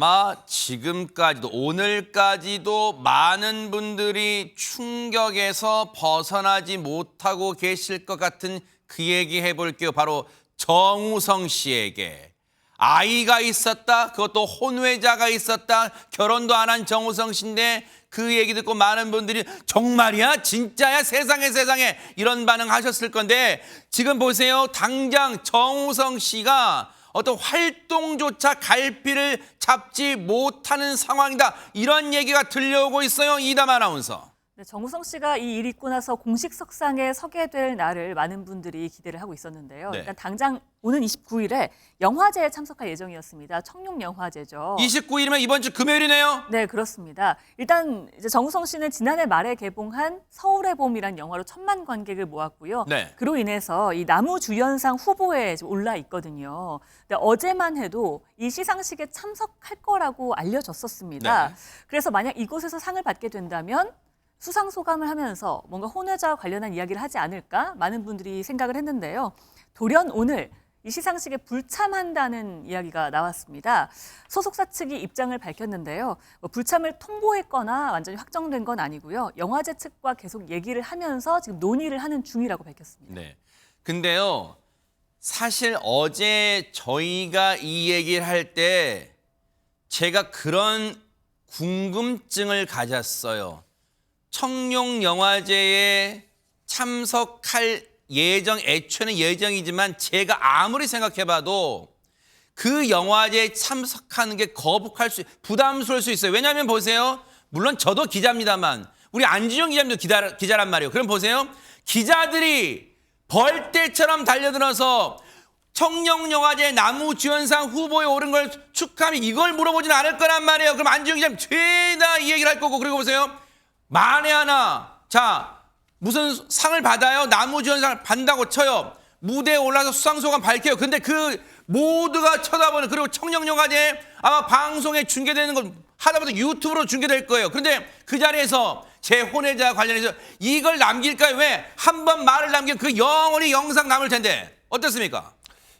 아마 지금까지도 오늘까지도 많은 분들이 충격에서 벗어나지 못하고 계실 것 같은 그 얘기 해볼게요. 바로 정우성 씨에게 아이가 있었다. 그것도 혼외자가 있었다. 결혼도 안 한 정우성 씨인데 그 얘기 듣고 많은 분들이 정말이야? 진짜야? 세상에 이런 반응하셨을 건데 지금 보세요. 당장 정우성 씨가 어떤 활동조차 갈피를 잡지 못하는 상황이다. 이런 얘기가 들려오고 있어요. 이담 아나운서. 네, 정우성 씨가 이 일 있고 나서 공식 석상에 서게 될 날을 많은 분들이 기대를 하고 있었는데요. 네. 일단 당장 오는 29일에 영화제에 참석할 예정이었습니다. 청룡영화제죠. 29일이면 이번 주 금요일이네요. 네, 그렇습니다. 일단 이제 정우성 씨는 지난해 말에 개봉한 서울의 봄이란 영화로 1,000만 관객을 모았고요. 네. 그로 인해서 이 나무주연상 후보에 올라 있거든요. 근데 어제만 해도 이 시상식에 참석할 거라고 알려졌었습니다. 네. 그래서 만약 이곳에서 상을 받게 된다면 수상 소감을 하면서 뭔가 혼외자와 관련한 이야기를 하지 않을까 많은 분들이 생각을 했는데요. 돌연 오늘 이 시상식에 불참한다는 이야기가 나왔습니다. 소속사 측이 입장을 밝혔는데요. 불참을 통보했거나 완전히 확정된 건 아니고요. 영화제 측과 계속 얘기를 하면서 지금 논의를 하는 중이라고 밝혔습니다. 네. 근데요. 사실 어제 저희가 이 얘기를 할 때 제가 그런 궁금증을 가졌어요. 청룡영화제에 참석할 애초에는 예정이지만 제가 아무리 생각해봐도 그 영화제에 참석하는 게 부담스러울 수 있어요. 왜냐하면 보세요. 물론 저도 기자입니다만 우리 안진영 기자님도 기자란 말이에요. 그럼 보세요. 기자들이 벌떼처럼 달려들어서 청룡영화제 나무주연상 후보에 오른 걸 축하하면 이걸 물어보지는 않을 거란 말이에요. 그럼 안진영 기자님 죄다 이 얘기를 할 거고 그리고 보세요. 만에 하나 자 무슨 상을 받아요? 나무주연상을 받는다고 쳐요. 무대에 올라서 수상소감 밝혀요. 근데 그 모두가 쳐다보는 그리고 청룡영화제 아마 방송에 중계되는 건 하다보다 유튜브로 중계될 거예요. 그런데 그 자리에서 제 혼외자 관련해서 이걸 남길까요? 왜? 한 번 말을 남기면 그 영원히 영상 남을 텐데 어떻습니까?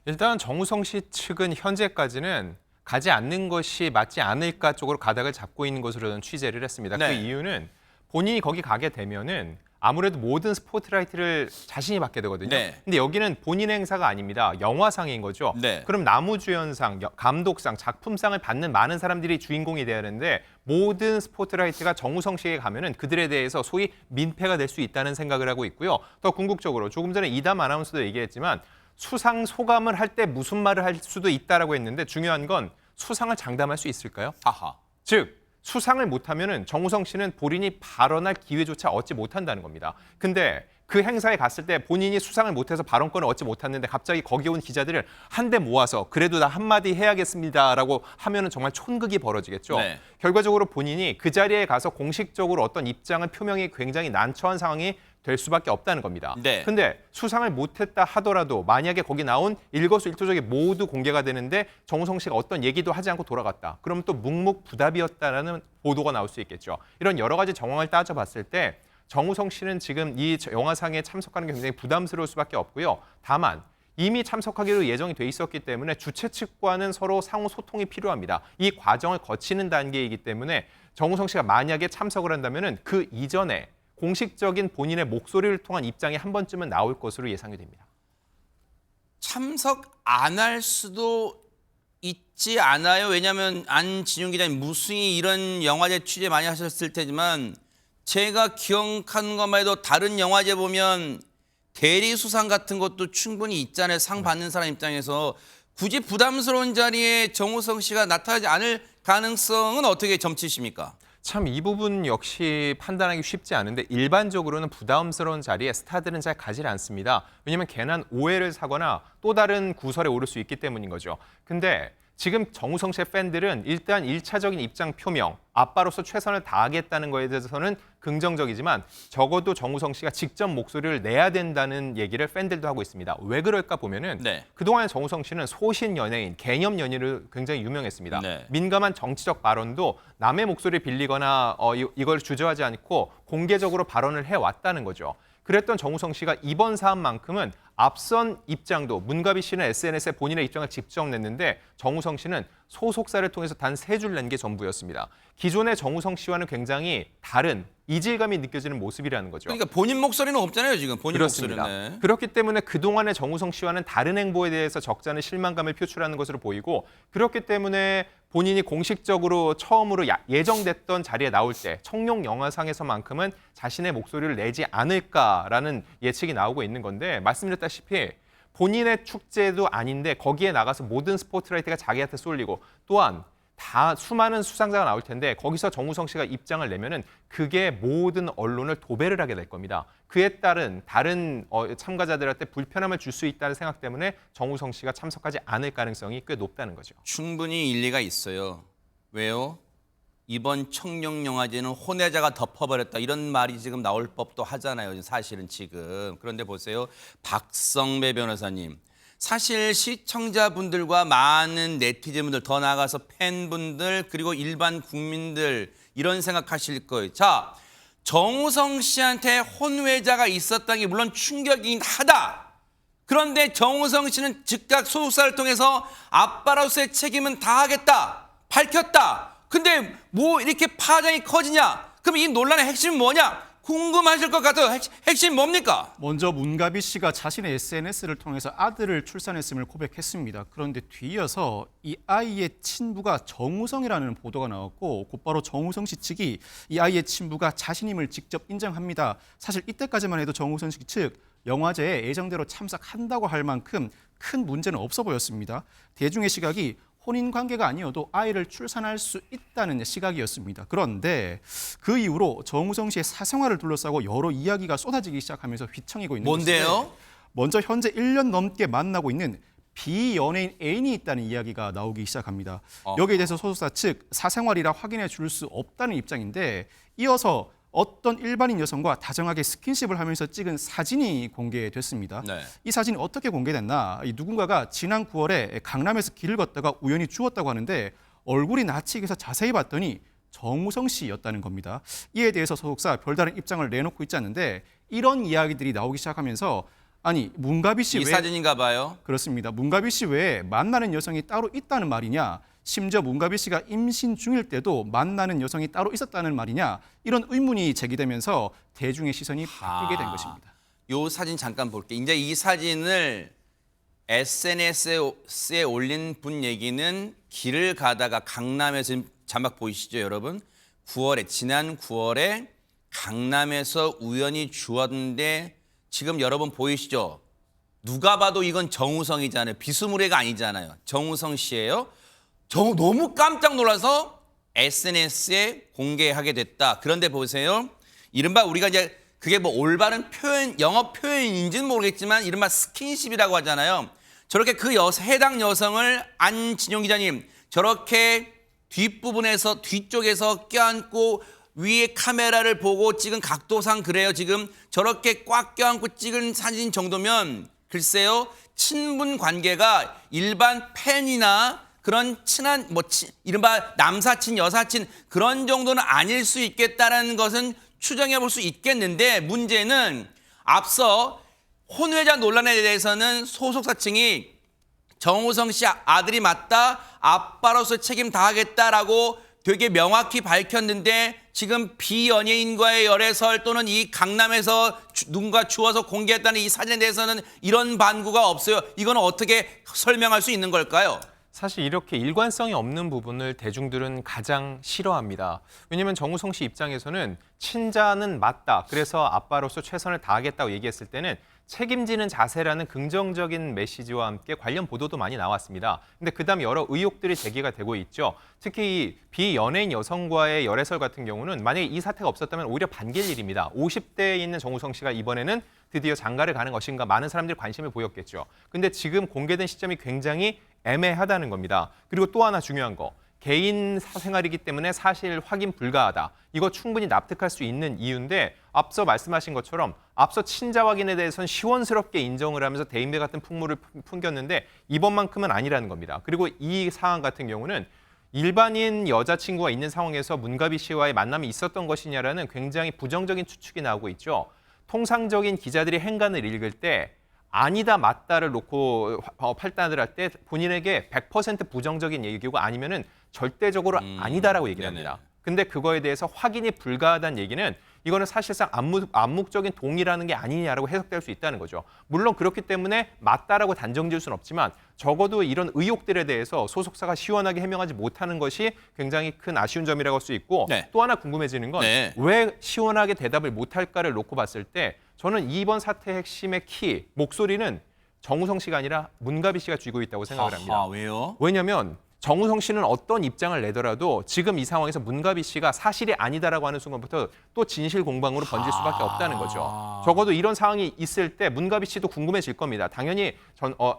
일단 정우성 씨 측은 현재까지는 가지 않는 것이 맞지 않을까 쪽으로 가닥을 잡고 있는 것으로 저는 취재를 했습니다. 네. 그 이유는 본인이 거기 가게 되면은 아무래도 모든 스포트라이트를 자신이 받게 되거든요. 네. 근데 여기는 본인의 행사가 아닙니다. 영화상인 거죠. 네. 그럼 나무주연상, 감독상, 작품상을 받는 많은 사람들이 주인공이 돼야 하는데 모든 스포트라이트가 정우성 씨에게 가면은 그들에 대해서 소위 민폐가 될 수 있다는 생각을 하고 있고요. 더 궁극적으로 조금 전에 이담 아나운서도 얘기했지만 수상 소감을 할 때 무슨 말을 할 수도 있다라고 했는데 중요한 건 수상을 장담할 수 있을까요? 아하. 즉 수상을 못하면은 정우성 씨는 본인이 발언할 기회조차 얻지 못한다는 겁니다. 근데 그 행사에 갔을 때 본인이 수상을 못해서 발언권을 얻지 못했는데 갑자기 거기 온 기자들을 한데 모아서 그래도 나 한마디 해야겠습니다라고 하면은 정말 촌극이 벌어지겠죠. 네. 결과적으로 본인이 그 자리에 가서 공식적으로 어떤 입장을 표명이 굉장히 난처한 상황이 될 수밖에 없다는 겁니다. 네. 근데 수상을 못했다 하더라도 만약에 거기 나온 일거수일투족이 모두 공개가 되는데 정우성 씨가 어떤 얘기도 하지 않고 돌아갔다. 그러면 또 묵묵부답이었다라는 보도가 나올 수 있겠죠. 이런 여러 가지 정황을 따져봤을 때 정우성 씨는 지금 이 영화상에 참석하는 게 굉장히 부담스러울 수밖에 없고요. 다만 이미 참석하기로 예정이 돼 있었기 때문에 주최 측과는 서로 상호 소통이 필요합니다. 이 과정을 거치는 단계이기 때문에 정우성 씨가 만약에 참석을 한다면은 그 이전에 공식적인 본인의 목소리를 통한 입장이 한 번쯤은 나올 것으로 예상이 됩니다. 참석 안 할 수도 있지 않아요? 왜냐하면 안진용 기자님 무수히 이런 영화제 취재 많이 하셨을 테지만 제가 기억하는 것만 해도 다른 영화제 보면 대리 수상 같은 것도 충분히 있잖아요. 상 받는 사람 입장에서 굳이 부담스러운 자리에 정우성 씨가 나타나지 않을 가능성은 어떻게 점치십니까? 참 이 부분 역시 판단하기 쉽지 않은데 일반적으로는 부담스러운 자리에 스타들은 잘 가지 않습니다. 왜냐하면 괜한 오해를 사거나 또 다른 구설에 오를 수 있기 때문인 거죠. 근데 지금 정우성 씨의 팬들은 일단 1차적인 입장 표명, 아빠로서 최선을 다하겠다는 거에 대해서는 긍정적이지만 적어도 정우성 씨가 직접 목소리를 내야 된다는 얘기를 팬들도 하고 있습니다. 왜 그럴까 보면은 네. 그동안 정우성 씨는 소신 연예인, 개념 연예인으로 굉장히 유명했습니다. 네. 민감한 정치적 발언도 남의 목소리를 빌리거나 이걸 주저하지 않고 공개적으로 발언을 해왔다는 거죠. 그랬던 정우성 씨가 이번 사안만큼은 앞선 입장도 문가비 씨는 SNS에 본인의 입장을 직접 냈는데 정우성 씨는 소속사를 통해서 단 3줄 낸 게 전부였습니다. 기존의 정우성 씨와는 굉장히 다른 이질감이 느껴지는 모습이라는 거죠. 그러니까 본인 목소리는 없잖아요, 지금. 본인 그렇습니다. 목소리는. 네. 그렇기 때문에 그동안의 정우성 씨와는 다른 행보에 대해서 적잖은 실망감을 표출하는 것으로 보이고 그렇기 때문에 본인이 공식적으로 처음으로 예정됐던 자리에 나올 때 청룡 영화상에서만큼은 자신의 목소리를 내지 않을까라는 예측이 나오고 있는 건데 말씀드렸다시피 본인의 축제도 아닌데 거기에 나가서 모든 스포트라이트가 자기한테 쏠리고 또한 다 수많은 수상자가 나올 텐데 거기서 정우성 씨가 입장을 내면은 그게 모든 언론을 도배를 하게 될 겁니다. 그에 따른 다른 참가자들한테 불편함을 줄 수 있다는 생각 때문에 정우성 씨가 참석하지 않을 가능성이 꽤 높다는 거죠. 충분히 일리가 있어요. 왜요? 이번 청룡영화제는 혼외자가 덮어버렸다. 이런 말이 지금 나올 법도 하잖아요. 사실은 지금. 그런데 보세요. 박성배 변호사님. 사실 시청자분들과 많은 네티즌분들 더 나아가서 팬분들 그리고 일반 국민들 이런 생각하실 거예요. 자, 정우성 씨한테 혼외자가 있었다는 게 물론 충격이긴 하다. 그런데 정우성 씨는 즉각 소속사를 통해서 아빠로서의 책임은 다하겠다. 밝혔다. 근데 뭐 이렇게 파장이 커지냐? 그럼 이 논란의 핵심은 뭐냐? 궁금하실 것 같아요. 핵심 뭡니까? 먼저 문가비 씨가 자신의 SNS를 통해서 아들을 출산했음을 고백했습니다. 그런데 뒤이어서 이 아이의 친부가 정우성이라는 보도가 나왔고 곧바로 정우성 씨 측이 이 아이의 친부가 자신임을 직접 인정합니다. 사실 이때까지만 해도 정우성 씨 측 영화제에 예정대로 참석한다고 할 만큼 큰 문제는 없어 보였습니다. 대중의 시각이 혼인 관계가 아니어도 아이를 출산할 수 있다는 시각이었습니다. 그런데 그 이후로 정우성 씨의 사생활을 둘러싸고 여러 이야기가 쏟아지기 시작하면서 휘청이고 있는 뭔데요? 것인데 먼저 현재 1년 넘게 만나고 있는 비연예인 애인이 있다는 이야기가 나오기 시작합니다. 여기에 대해서 소속사 측 사생활이라 확인해 줄 수 없다는 입장인데 이어서 어떤 일반인 여성과 다정하게 스킨십을 하면서 찍은 사진이 공개됐습니다. 네. 이 사진이 어떻게 공개됐나? 누군가가 지난 9월에 강남에서 길을 걷다가 우연히 주웠다고 하는데 얼굴이 낯이 익어서 자세히 봤더니 정우성 씨였다는 겁니다. 이에 대해서 소속사 별다른 입장을 내놓고 있지 않는데 이런 이야기들이 나오기 시작하면서 아니 문가비 씨 이 사진인가 봐요. 그렇습니다. 문가비 씨 외에 만나는 여성이 따로 있다는 말이냐? 심지어 문가비 씨가 임신 중일 때도 만나는 여성이 따로 있었다는 말이냐? 이런 의문이 제기되면서 대중의 시선이 바뀌게 된 것입니다. 요 사진 잠깐 볼게요. 이제 이 사진을 SNS에 올린 분 얘기는 길을 가다가 강남에서 지금 자막 보이시죠, 여러분? 지난 9월에 강남에서 우연히 주웠는데 지금 여러분 보이시죠? 누가 봐도 이건 정우성이잖아요. 비스무리가 아니잖아요. 정우성 씨예요. 너무 깜짝 놀라서 SNS에 공개하게 됐다. 그런데 보세요. 이른바 우리가 이제 그게 뭐 올바른 표현, 영어 표현인지는 모르겠지만 이른바 스킨십이라고 하잖아요. 저렇게 해당 여성을 안진용 기자님 저렇게 뒤쪽에서 껴안고 위에 카메라를 보고 찍은 각도상 그래요. 지금 저렇게 꽉 껴안고 찍은 사진 정도면 글쎄요. 친분 관계가 일반 팬이나 그런 친한 이른바 남사친 여사친 그런 정도는 아닐 수 있겠다라는 것은 추정해 볼 수 있겠는데 문제는 앞서 혼외자 논란에 대해서는 소속사 측이 정우성 씨 아들이 맞다 아빠로서 책임 다하겠다라고 되게 명확히 밝혔는데 지금 비연예인과의 열애설 또는 이 강남에서 누군가 주워서 공개했다는 이 사진에 대해서는 이런 반구가 없어요. 이건 어떻게 설명할 수 있는 걸까요? 사실 이렇게 일관성이 없는 부분을 대중들은 가장 싫어합니다. 왜냐하면 정우성 씨 입장에서는 친자는 맞다. 그래서 아빠로서 최선을 다하겠다고 얘기했을 때는 책임지는 자세라는 긍정적인 메시지와 함께 관련 보도도 많이 나왔습니다. 근데 그다음 여러 의혹들이 제기가 되고 있죠. 특히 이 비연예인 여성과의 열애설 같은 경우는 만약에 이 사태가 없었다면 오히려 반길 일입니다. 50대에 있는 정우성 씨가 이번에는 드디어 장가를 가는 것인가 많은 사람들이 관심을 보였겠죠. 근데 지금 공개된 시점이 굉장히 애매하다는 겁니다. 그리고 또 하나 중요한 거. 개인 사생활이기 때문에 사실 확인 불가하다. 이거 충분히 납득할 수 있는 이유인데 앞서 말씀하신 것처럼 앞서 친자 확인에 대해서는 시원스럽게 인정을 하면서 대인배 같은 풍물을 풍겼는데 이번만큼은 아니라는 겁니다. 그리고 이 상황 같은 경우는 일반인 여자친구가 있는 상황에서 문가비 씨와의 만남이 있었던 것이냐라는 굉장히 부정적인 추측이 나오고 있죠. 통상적인 기자들이 행간을 읽을 때 아니다 맞다를 놓고 판단을 할 때 본인에게 100% 부정적인 얘기고 아니면은 절대적으로 아니다라고 얘기를 네네. 합니다. 근데 그거에 대해서 확인이 불가하다는 얘기는 이거는 사실상 암묵적인 동의라는 게 아니냐라고 해석될 수 있다는 거죠. 물론 그렇기 때문에 맞다라고 단정지을 수는 없지만 적어도 이런 의혹들에 대해서 소속사가 시원하게 해명하지 못하는 것이 굉장히 큰 아쉬운 점이라고 할 수 있고 네. 또 하나 궁금해지는 건 네. 왜 시원하게 대답을 못할까를 놓고 봤을 때 저는 이번 사태의 핵심의 목소리는 정우성 씨가 아니라 문가비 씨가 쥐고 있다고 생각을 합니다. 하하, 왜요? 왜냐하면 정우성 씨는 어떤 입장을 내더라도 지금 이 상황에서 문가비 씨가 사실이 아니다라고 하는 순간부터 또 진실 공방으로 번질 수밖에 없다는 거죠. 적어도 이런 상황이 있을 때 문가비 씨도 궁금해질 겁니다. 당연히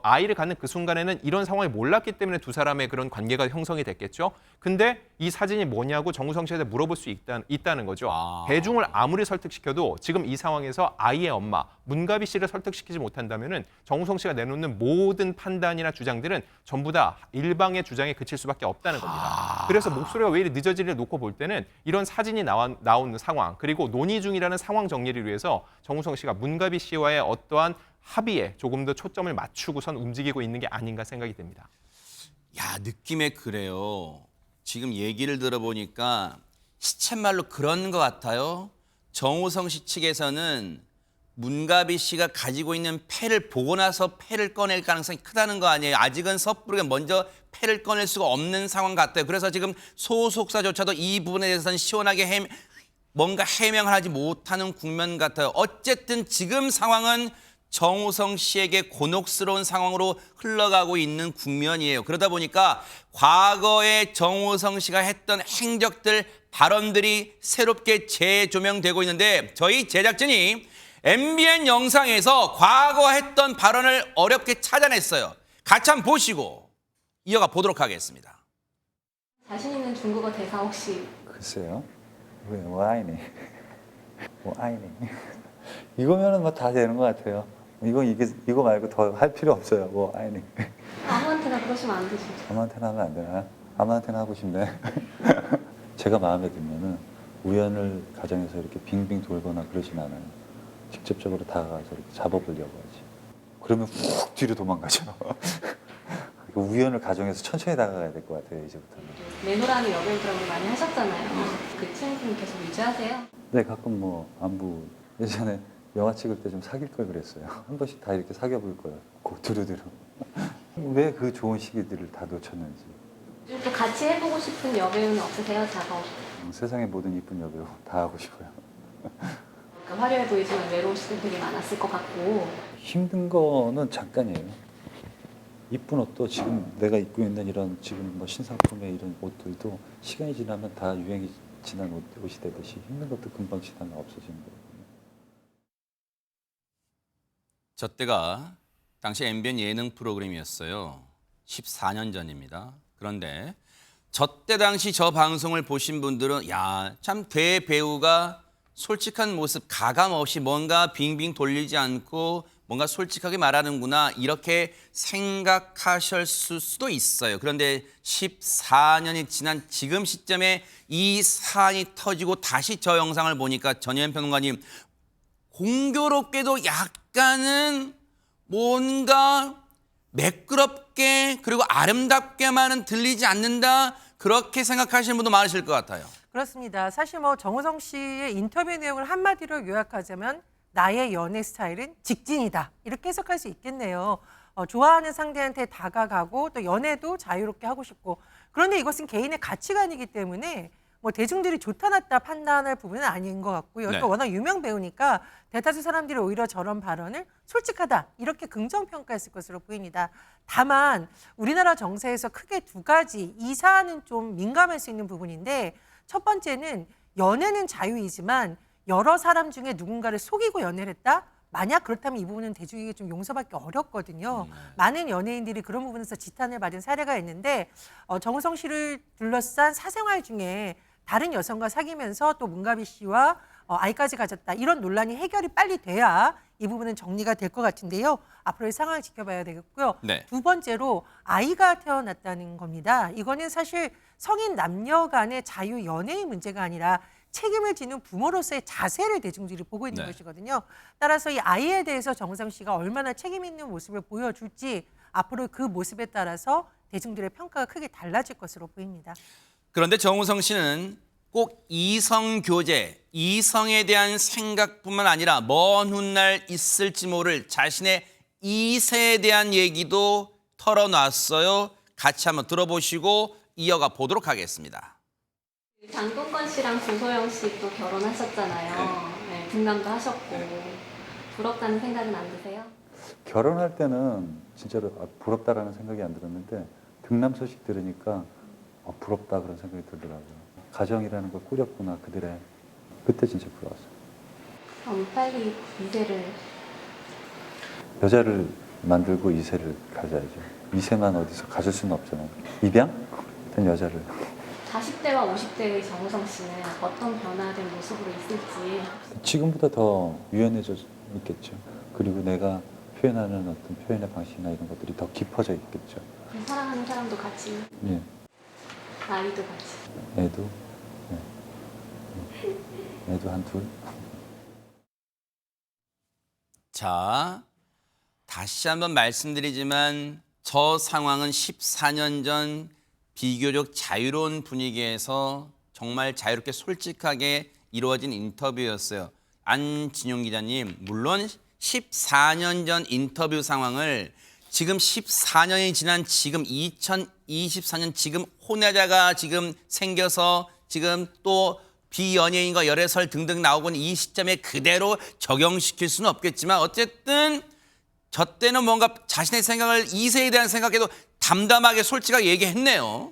아이를 갖는 그 순간에는 이런 상황을 몰랐기 때문에 두 사람의 그런 관계가 형성이 됐겠죠. 근데 이 사진이 뭐냐고 정우성 씨한테 물어볼 수 있다는 거죠. 대중을 아무리 설득시켜도 지금 이 상황에서 아이의 엄마 문가비 씨를 설득시키지 못한다면은 정우성 씨가 내놓는 모든 판단이나 주장들은 전부 다 일방의 주장에 그칠 수밖에 없다는 겁니다. 그래서 목소리가 왜 이리 늦어지를 놓고 볼 때는 이런 사진이 나오는 상황 그리고 논의 중이라는 상황 정리를 위해서 정우성 씨가 문가비 씨와의 어떠한 합의에 조금 더 초점을 맞추고선 움직이고 있는 게 아닌가 생각이 됩니다. 야, 느낌에 그래요. 지금 얘기를 들어보니까 시쳇말로 그런 것 같아요. 정우성 씨 측에서는 문가비 씨가 가지고 있는 패를 보고 나서 패를 꺼낼 가능성이 크다는 거 아니에요. 아직은 섣부르게 먼저 패를 꺼낼 수가 없는 상황 같아요. 그래서 지금 소속사조차도 이 부분에 대해서는 시원하게 뭔가 해명을 하지 못하는 국면 같아요. 어쨌든 지금 상황은 정우성 씨에게 곤혹스러운 상황으로 흘러가고 있는 국면이에요. 그러다 보니까 과거에 정우성 씨가 했던 행적들, 발언들이 새롭게 재조명되고 있는데 저희 제작진이 MBN 영상에서 과거 했던 발언을 어렵게 찾아냈어요. 같이 한번 보시고 이어가 보도록 하겠습니다. 자신 있는 중국어 대사 혹시 글쎄요. 왜, 아이네. 아이네. 이거면은 뭐 다 되는 것 같아요. 이거 말고 더 할 필요 없어요. 아이네. 아무한테나 그러시면 안 되시죠? 아무한테나 하면 안 되나? 아무한테나 하고 싶네. 제가 마음에 들면은 우연을 가정해서 이렇게 빙빙 돌거나 그러진 않아요. 직접적으로 다가가서 이렇게 잡아보려고 하지. 그러면 훅 뒤로 도망가죠. 우연을 가정해서 천천히 다가가야 될 것 같아요, 이제부터는. 내노라는 여배우 드라마 많이 하셨잖아요. 그 친분 계속 유지하세요? 네, 가끔 뭐 안부 예전에 영화 찍을 때 좀 사귈 걸 그랬어요. 한 번씩 다 이렇게 사귀어볼 거예요. 두루두루. 왜 그 좋은 시기들을 다 놓쳤는지. 또 같이 해보고 싶은 여배우는 없으세요? 작업? 세상의 모든 이쁜 여배우 다 하고 싶어요. 그러니까 화려해 보이지만 외로우실 때 되게 많았을 것 같고. 힘든 거는 잠깐이에요. 이쁜 옷도 지금 내가 입고 있는 이런 지금 뭐 신상품의 이런 옷들도 시간이 지나면 다 유행이 지난 옷이 되듯이 힘든 것도 금방 지나면 없어지는 거예요. 저 때가 당시 MBN 예능 프로그램이었어요. 14년 전입니다. 그런데 저 때 당시 저 방송을 보신 분들은 야, 참 대배우가 솔직한 모습 가감 없이 뭔가 빙빙 돌리지 않고 뭔가 솔직하게 말하는구나 이렇게 생각하실 수도 있어요. 그런데 14년이 지난 지금 시점에 이 사안이 터지고 다시 저 영상을 보니까 전혜연 평론가님 공교롭게도 약간은 뭔가 매끄럽게 그리고 아름답게만은 들리지 않는다 그렇게 생각하시는 분도 많으실 것 같아요. 그렇습니다. 사실 뭐 정우성 씨의 인터뷰 내용을 한마디로 요약하자면 나의 연애 스타일은 직진이다. 이렇게 해석할 수 있겠네요. 좋아하는 상대한테 다가가고 또 연애도 자유롭게 하고 싶고 그런데 이것은 개인의 가치관이기 때문에 뭐 대중들이 좋다 나쁘다 판단할 부분은 아닌 것 같고요. 네. 또 워낙 유명 배우니까 대다수 사람들이 오히려 저런 발언을 솔직하다 이렇게 긍정평가했을 것으로 보입니다. 다만 우리나라 정세에서 크게 두 가지 이 사안은 좀 민감할 수 있는 부분인데 첫 번째는 연애는 자유이지만 여러 사람 중에 누군가를 속이고 연애를 했다? 만약 그렇다면 이 부분은 대중에게 좀 용서받기 어렵거든요. 많은 연예인들이 그런 부분에서 지탄을 받은 사례가 있는데 정우성 씨를 둘러싼 사생활 중에 다른 여성과 사귀면서 또 문가비 씨와 아이까지 가졌다. 이런 논란이 해결이 빨리 돼야 이 부분은 정리가 될 것 같은데요. 앞으로의 상황을 지켜봐야 되겠고요. 네. 두 번째로 아이가 태어났다는 겁니다. 이거는 사실 성인 남녀 간의 자유 연애의 문제가 아니라 책임을 지는 부모로서의 자세를 대중들이 보고 있는 네. 것이거든요. 따라서 이 아이에 대해서 정우성 씨가 얼마나 책임 있는 모습을 보여줄지 앞으로 그 모습에 따라서 대중들의 평가가 크게 달라질 것으로 보입니다. 그런데 정우성 씨는 꼭 이성 교제, 이성에 대한 생각뿐만 아니라 먼 훗날 있을지 모를 자신의 이세에 대한 얘기도 털어놨어요. 같이 한번 들어보시고 이어가 보도록 하겠습니다. 장동건 씨랑 조소영 씨 또 결혼하셨잖아요. 네, 분감도 하셨고 부럽다는 생각은 안 드세요? 결혼할 때는 진짜로 부럽다라는 생각이 안 들었는데 등남 소식 들으니까 부럽다 그런 생각이 들더라고요. 가정이라는 걸 꾸렸구나 그들의. 그때 진짜 부러웠어요. 그럼 빨리 이세를 여자를 만들고 이세를 가져야죠. 이세만 어디서 가질 수는 없잖아요. 입양? 된 여자를. 40대와 50대의 정우성 씨는 어떤 변화된 모습으로 있을지 지금보다 더 유연해져 있겠죠. 그리고 내가 표현하는 어떤 표현의 방식이나 이런 것들이 더 깊어져 있겠죠. 사랑하는 사람도 같이, 예, 아이도 같이. 애도, 애도 한 둘. 자, 다시 한번 말씀드리지만 저 상황은 14년 전 비교적 자유로운 분위기에서 정말 자유롭게 솔직하게 이루어진 인터뷰였어요. 안진용 기자님, 물론 14년 전 인터뷰 상황을 지금 14년이 지난 지금 2024년 지금 혼외자가 지금 생겨서 지금 또 비연예인과 열애설 등등 나오고 있는 이 시점에 그대로 적용시킬 수는 없겠지만 어쨌든 저 때는 뭔가 자신의 생각을 이세에 대한 생각에도 담담하게 솔직하게 얘기했네요.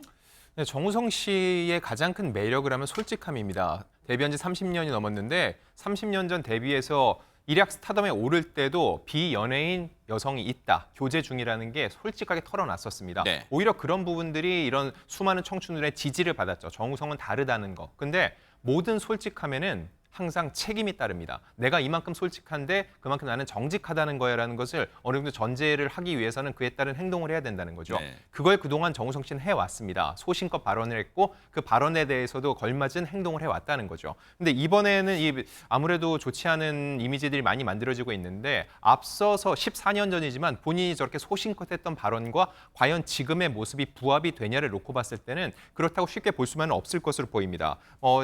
네, 정우성 씨의 가장 큰 매력을 하면 솔직함입니다. 데뷔한 지 30년이 넘었는데 30년 전 데뷔해서 일약 스타덤에 오를 때도 비연예인 여성이 있다, 교제 중이라는 게 솔직하게 털어놨었습니다. 네. 오히려 그런 부분들이 이런 수많은 청춘들의 지지를 받았죠. 정우성은 다르다는 거. 근데 모든 솔직함에는 항상 책임이 따릅니다. 내가 이만큼 솔직한데 그만큼 나는 정직하다는 거야라는 것을 어느 정도 전제를 하기 위해서는 그에 따른 행동을 해야 된다는 거죠. 네. 그걸 그동안 정우성 씨는 해왔습니다. 소신껏 발언을 했고 그 발언에 대해서도 걸맞은 행동을 해왔다는 거죠. 근데 이번에는 아무래도 좋지 않은 이미지들이 많이 만들어지고 있는데 앞서서 14년 전이지만 본인이 저렇게 소신껏 했던 발언과 과연 지금의 모습이 부합이 되냐를 놓고 봤을 때는 그렇다고 쉽게 볼 수만은 없을 것으로 보입니다.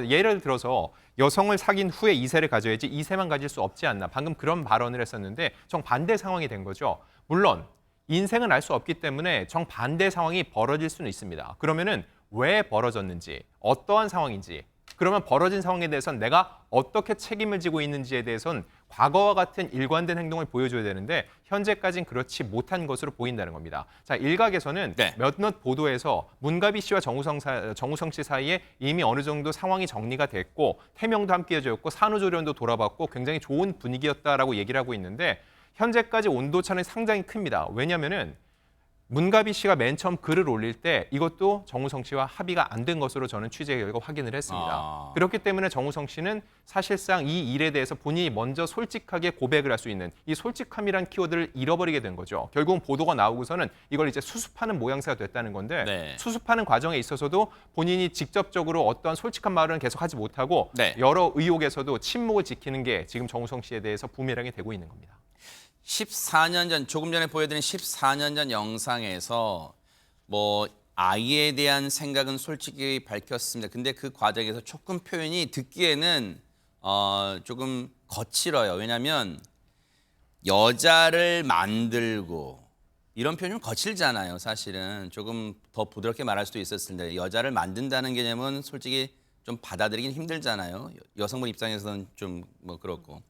예를 들어서 여성을 사귄 후에 이세를 가져야지 이세만 가질 수 없지 않나. 방금 그런 발언을 했었는데 정반대 상황이 된 거죠. 물론 인생은 알 수 없기 때문에 정반대 상황이 벌어질 수는 있습니다. 그러면은 왜 벌어졌는지, 어떠한 상황인지, 그러면 벌어진 상황에 대해서는 내가 어떻게 책임을 지고 있는지에 대해서는 과거와 같은 일관된 행동을 보여줘야 되는데 현재까지는 그렇지 못한 것으로 보인다는 겁니다. 자, 일각에서는 네. 몇몇 보도에서 문가비 씨와 정우성 씨 사이에 이미 어느 정도 상황이 정리가 됐고 태명도 함께 해줬고 산후조리원도 돌아봤고 굉장히 좋은 분위기였다라고 얘기를 하고 있는데 현재까지 온도차는 상당히 큽니다. 왜냐하면은 문가비 씨가 맨 처음 글을 올릴 때 이것도 정우성 씨와 합의가 안 된 것으로 저는 취재 결과 확인을 했습니다. 그렇기 때문에 정우성 씨는 사실상 이 일에 대해서 본인이 먼저 솔직하게 고백을 할 수 있는 이 솔직함이란 키워드를 잃어버리게 된 거죠. 결국은 보도가 나오고서는 이걸 이제 수습하는 모양새가 됐다는 건데 네. 수습하는 과정에 있어서도 본인이 직접적으로 어떠한 솔직한 말은 계속하지 못하고 네. 여러 의혹에서도 침묵을 지키는 게 지금 정우성 씨에 대해서 부메랑이 되고 있는 겁니다. 14년 전, 조금 전에 보여드린 14년 전 영상에서 뭐 아이에 대한 생각은 솔직히 밝혔습니다. 근데 그 과정에서 조금 표현이 듣기에는 조금 거칠어요. 왜냐하면 여자를 만들고 이런 표현이 좀 거칠잖아요. 사실은 조금 더 부드럽게 말할 수도 있었을 텐데 여자를 만든다는 개념은 솔직히 좀 받아들이긴 힘들잖아요. 여성분 입장에서는 좀 뭐 그렇고.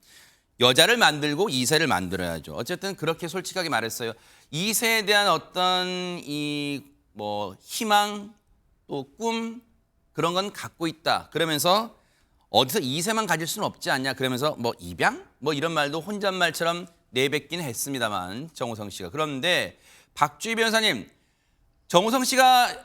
여자를 만들고 이세를 만들어야죠. 어쨌든 그렇게 솔직하게 말했어요. 이세에 대한 어떤 이 뭐 희망 또 꿈 그런 건 갖고 있다. 그러면서 어디서 이세만 가질 수는 없지 않냐. 그러면서 뭐 입양 뭐 이런 말도 혼잣말처럼 내뱉긴 했습니다만 정우성 씨가. 그런데 박주희 변호사님, 정우성 씨가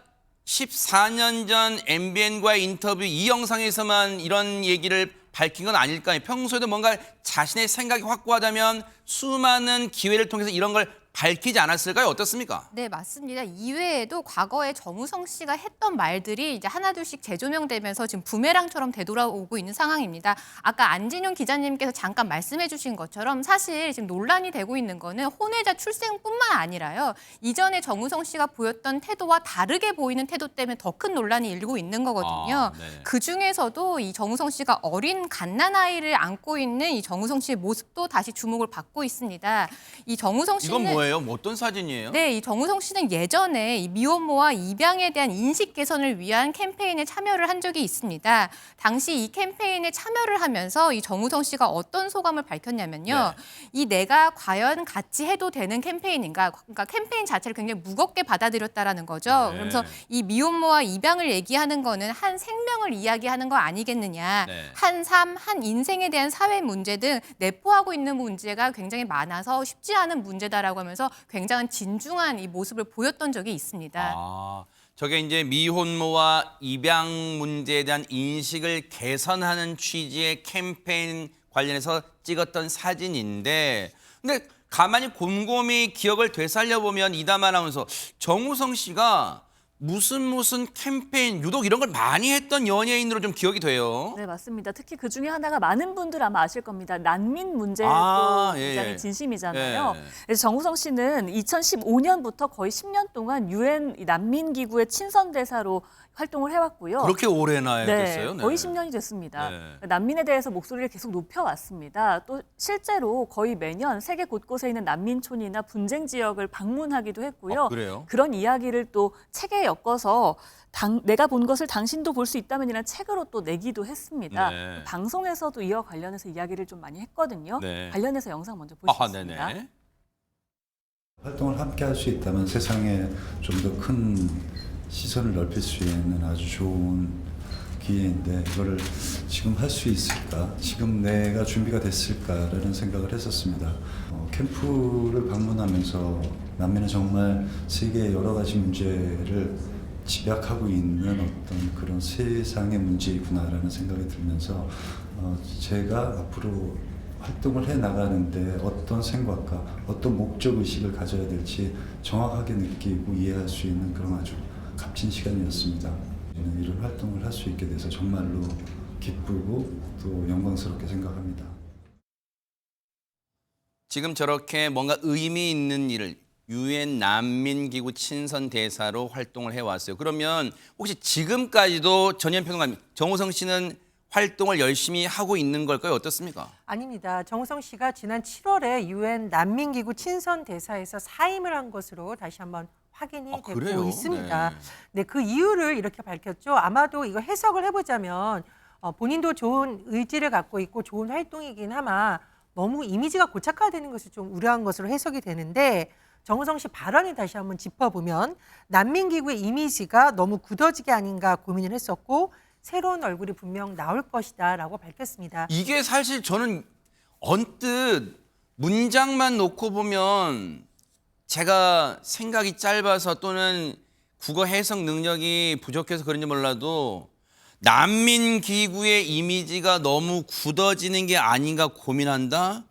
14년 전 MBN과의 인터뷰 이 영상에서만 이런 얘기를 밝힌 건 아닐까요? 평소에도 뭔가 자신의 생각이 확고하다면 수많은 기회를 통해서 이런 걸 밝히지 않았을까요? 어떻습니까? 네, 맞습니다. 이외에도 과거에 정우성 씨가 했던 말들이 이제 하나둘씩 재조명되면서 지금 부메랑처럼 되돌아오고 있는 상황입니다. 아까 안진용 기자님께서 잠깐 말씀해 주신 것처럼 사실 지금 논란이 되고 있는 거는 혼외자 출생뿐만 아니라요. 이전에 정우성 씨가 보였던 태도와 다르게 보이는 태도 때문에 더 큰 논란이 일고 있는 거거든요. 네. 그중에서도 이 정우성 씨가 어린 갓난아이를 안고 있는 이 정우성 씨의 모습도 다시 주목을 받고 있습니다. 이 정우성 씨는 이건 뭐예요? 뭐 어떤 사진이에요? 네, 이 정우성 씨는 예전에 이 미혼모와 입양에 대한 인식 개선을 위한 캠페인에 참여를 한 적이 있습니다. 당시 이 캠페인에 참여를 하면서 이 정우성 씨가 어떤 소감을 밝혔냐면요. 이 내가 과연 같이 해도 되는 캠페인인가? 그러니까 캠페인 자체를 굉장히 무겁게 받아들였다라는 거죠. 네. 그러면서 이 미혼모와 입양을 얘기하는 거는 한 생명을 이야기하는 거 아니겠느냐. 네. 한 삶, 한 인생에 대한 사회 문제 등 내포하고 있는 문제가 굉장히 많아서 쉽지 않은 문제다라고 하면서 굉장한 진중한 이 모습을 보였던 적이 있습니다. 저게 이제 미혼모와 입양 문제에 대한 인식을 개선하는 취지의 캠페인 관련해서 찍었던 사진인데, 근데 가만히 곰곰이 기억을 되살려 보면 이담 아나운서, 정우성 씨가 무슨 캠페인 유독 이런 걸 많이 했던 연예인으로 좀 기억이 돼요. 네, 맞습니다. 특히 그 중에 하나가 많은 분들 아마 아실 겁니다. 난민 문제도 굉장히 예. 진심이잖아요. 예. 그래서 정우성 씨는 2015년부터 거의 10년 동안 유엔 난민 기구의 친선 대사로 활동을 해왔고요. 그렇게 오래나 했겠어요? 네, 거의 10년이 됐습니다. 네. 난민에 대해서 목소리를 계속 높여왔습니다. 또 실제로 거의 매년 세계 곳곳에 있는 난민촌이나 분쟁 지역을 방문하기도 했고요. 그래요? 그런 이야기를 또 책에 엮어서 내가 본 것을 당신도 볼 수 있다면이라는 책으로 또 내기도 했습니다. 네. 방송에서도 이와 관련해서 이야기를 좀 많이 했거든요. 네. 관련해서 영상 먼저 보시겠습니다. 네네. 활동을 함께 할 수 있다면 세상에 좀 더 큰 시선을 넓힐 수 있는 아주 좋은 기회인데 이거를 지금 할 수 있을까? 지금 내가 준비가 됐을까라는 생각을 했었습니다. 캠프를 방문하면서 난민은 정말 세계의 여러 가지 문제를 집약하고 있는 어떤 그런 세상의 문제이구나라는 생각이 들면서 제가 앞으로 활동을 해 나가는데 어떤 생각과 어떤 목적 의식을 가져야 될지 정확하게 느끼고 이해할 수 있는 그런 아주 값진 시간이었습니다. 이런 활동을 할 수 있게 돼서 정말로 기쁘고 또 영광스럽게 생각합니다. 지금 저렇게 뭔가 의미 있는 일을 유엔 난민기구 친선 대사로 활동을 해왔어요. 그러면 혹시 지금까지도 전현평론가님, 정우성 씨는 활동을 열심히 하고 있는 걸까요? 어떻습니까? 아닙니다. 정우성 씨가 지난 7월에 유엔 난민기구 친선 대사에서 사임을 한 것으로 다시 한번 확인이 되고 그래요? 있습니다. 네. 네, 그 이유를 이렇게 밝혔죠. 아마도 이거 해석을 해보자면 본인도 좋은 의지를 갖고 있고 좋은 활동이긴 하마 너무 이미지가 고착화되는 것을 좀 우려한 것으로 해석이 되는데 정우성 씨 발언을 다시 한번 짚어보면 난민기구의 이미지가 너무 굳어지게 아닌가 고민을 했었고 새로운 얼굴이 분명 나올 것이다라고 밝혔습니다. 이게 사실 저는 언뜻 문장만 놓고 보면 제가 생각이 짧아서 또는 국어 해석 능력이 부족해서 그런지 몰라도 난민기구의 이미지가 너무 굳어지는 게 아닌가 고민한다?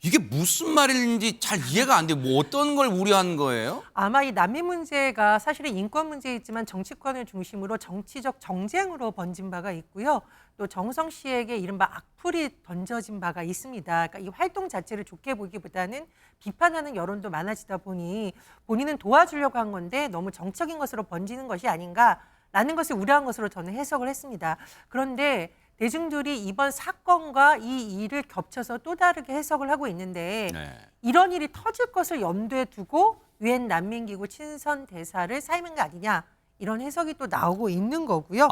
이게 무슨 말인지 잘 이해가 안 돼요. 뭐 어떤 걸 우려한 거예요? 아마 이 난민 문제가 사실은 인권 문제이지만 정치권을 중심으로 정치적 정쟁으로 번진 바가 있고요. 또 정우성 씨에게 이른바 악플이 던져진 바가 있습니다. 그러니까 이 활동 자체를 좋게 보기보다는 비판하는 여론도 많아지다 보니 본인은 도와주려고 한 건데 너무 정적인 것으로 번지는 것이 아닌가라는 것을 우려한 것으로 저는 해석을 했습니다. 그런데 대중들이 이번 사건과 이 일을 겹쳐서 또 다르게 해석을 하고 있는데 이런 일이 터질 것을 염두에 두고 유엔 난민기구 친선 대사를 사임한 거 아니냐 이런 해석이 또 나오고 있는 거고요.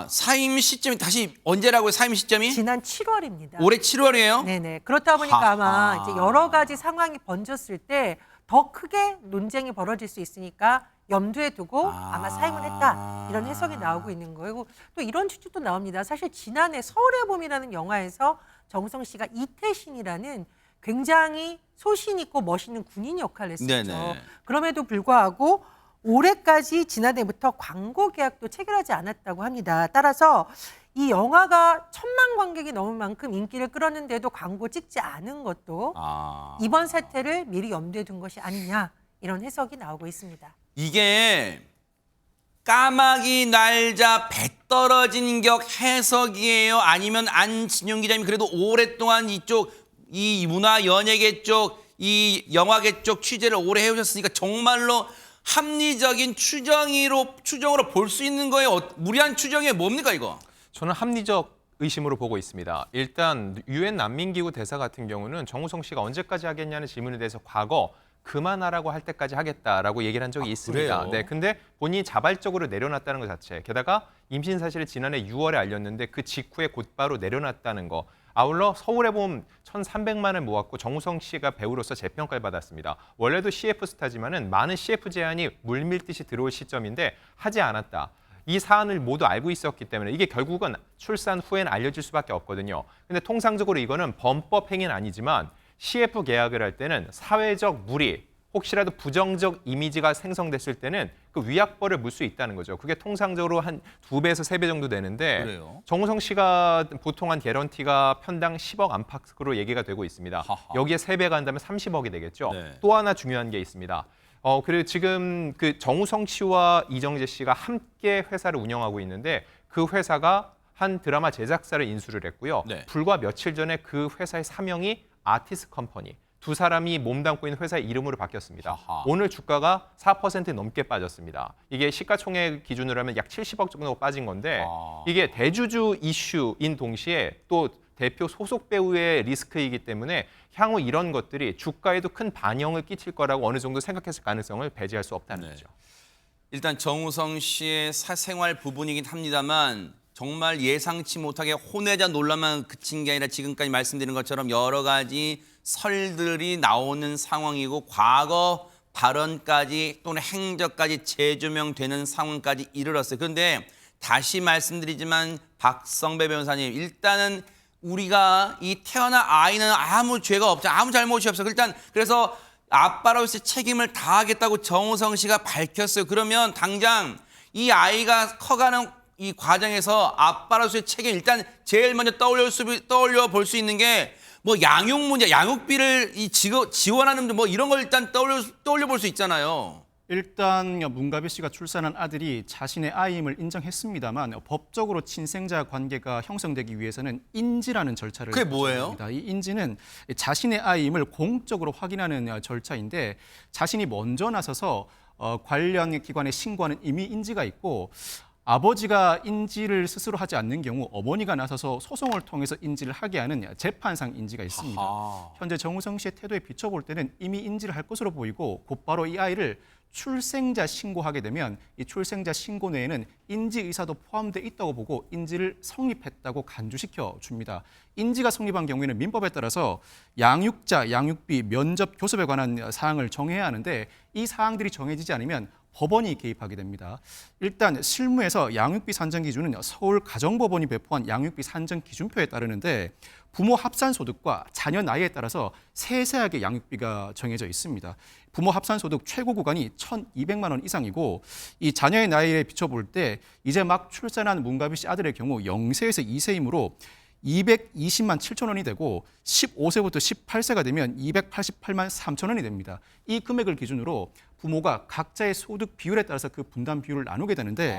사임 시점이 다시 언제라고요? 사임 시점이? 지난 7월입니다. 올해 7월이에요? 네네. 그렇다 보니까 아마 이제 여러 가지 상황이 번졌을 때 더 크게 논쟁이 벌어질 수 있으니까 염두에 두고 아마 사임을 했다 이런 해석이 나오고 있는 거예요. 또 이런 추측도 나옵니다. 사실 지난해 서울의 봄이라는 영화에서 정우성 씨가 이태신이라는 굉장히 소신 있고 멋있는 군인 역할을 했었죠. 네네. 그럼에도 불구하고 올해까지 지난해부터 광고 계약도 체결하지 않았다고 합니다. 따라서 이 영화가 1,000만 관객이 넘을 만큼 인기를 끌었는데도 광고 찍지 않은 것도 이번 사태를 미리 염두에 둔 것이 아니냐 이런 해석이 나오고 있습니다. 이게 까마귀 날자 배 떨어진 격 해석이에요? 아니면 안진용 기자님 그래도 오랫동안 이쪽 이 문화 연예계 쪽, 이 영화계 쪽 취재를 오래 해오셨으니까 정말로 합리적인 추정으로 볼 수 있는 거예요? 무리한 추정이 뭡니까 이거? 저는 합리적 의심으로 보고 있습니다. 일단 유엔 난민기구 대사 같은 경우는 정우성 씨가 언제까지 하겠냐는 질문에 대해서 과거 그만하라고 할 때까지 하겠다라고 얘기를 한 적이 있습니다. 그래요? 네, 근데 본인이 자발적으로 내려놨다는 것 자체, 게다가 임신 사실을 지난해 6월에 알렸는데 그 직후에 곧바로 내려놨다는 거. 아울러 서울에 보면 1,300만을 모았고 정우성 씨가 배우로서 재평가를 받았습니다. 원래도 CF 스타지만은 많은 CF 제안이 물밀듯이 들어올 시점인데 하지 않았다. 이 사안을 모두 알고 있었기 때문에 이게 결국은 출산 후에는 알려질 수밖에 없거든요. 근데 통상적으로 이거는 범법 행위는 아니지만 CF 계약을 할 때는 사회적 무리, 혹시라도 부정적 이미지가 생성됐을 때는 그 위약벌을 물 수 있다는 거죠. 그게 통상적으로 한 2배에서 3배 정도 되는데 그래요? 정우성 씨가 보통 한 개런티가 편당 10억 안팎으로 얘기가 되고 있습니다. 하하. 여기에 3배가 한다면 30억이 되겠죠. 네. 또 하나 중요한 게 있습니다. 그리고 지금 그 정우성 씨와 이정재 씨가 함께 회사를 운영하고 있는데 그 회사가 한 드라마 제작사를 인수를 했고요. 네. 불과 며칠 전에 그 회사의 사명이 아티스트 컴퍼니. 두 사람이 몸담고 있는 회사의 이름으로 바뀌었습니다. 아하. 오늘 주가가 4% 넘게 빠졌습니다. 이게 시가총액 기준으로 하면 약 70억 정도 빠진 건데 이게 대주주 이슈인 동시에 또 대표 소속 배우의 리스크이기 때문에 향후 이런 것들이 주가에도 큰 반영을 끼칠 거라고 어느 정도 생각했을 가능성을 배제할 수 없다는 네. 거죠. 일단 정우성 씨의 사생활 부분이긴 합니다만 정말 예상치 못하게 혼외자 논란만 그친 게 아니라 지금까지 말씀드린 것처럼 여러 가지 설들이 나오는 상황이고 과거 발언까지 또는 행적까지 재조명되는 상황까지 이르렀어요. 그런데 다시 말씀드리지만 박성배 변호사님, 일단은 우리가 이 태어난 아이는 아무 죄가 없죠. 아무 잘못이 없어요. 일단 그래서 아빠로서 책임을 다하겠다고 정우성 씨가 밝혔어요. 그러면 당장 이 아이가 커가는 이 과정에서 아빠로서의 책임 일단 제일 먼저 떠올려 볼 수 있는 게 뭐 양육 문제, 양육비를 지원하는 뭐 이런 걸 일단 떠올려 볼 수 있잖아요. 일단 문가비 씨가 출산한 아들이 자신의 아이임을 인정했습니다만 법적으로 친생자 관계가 형성되기 위해서는 인지라는 절차를 그게 뭐예요? 합니다. 이 인지는 자신의 아이임을 공적으로 확인하는 절차인데 자신이 먼저 나서서 관련 기관에 신고하는 이미 인지가 있고 아버지가 인지를 스스로 하지 않는 경우 어머니가 나서서 소송을 통해서 인지를 하게 하는 재판상 인지가 있습니다. 아하. 현재 정우성 씨의 태도에 비춰볼 때는 이미 인지를 할 것으로 보이고 곧바로 이 아이를 출생자 신고하게 되면 이 출생자 신고 내에는 인지 의사도 포함되어 있다고 보고 인지를 성립했다고 간주시켜 줍니다. 인지가 성립한 경우에는 민법에 따라서 양육자, 양육비, 면접, 교섭에 관한 사항을 정해야 하는데 이 사항들이 정해지지 않으면 법원이 개입하게 됩니다. 일단 실무에서 양육비 산정 기준은 서울가정법원이 배포한 양육비 산정 기준표에 따르는데 부모 합산 소득과 자녀 나이에 따라서 세세하게 양육비가 정해져 있습니다. 부모 합산 소득 최고 구간이 1,200만 원 이상이고 이 자녀의 나이에 비춰볼 때 이제 막 출산한 문가비 씨 아들의 경우 0세에서 2세이므로 220만 7천 원이 되고 15세부터 18세가 되면 288만 3천 원이 됩니다. 이 금액을 기준으로 부모가 각자의 소득 비율에 따라서 그 분담 비율을 나누게 되는데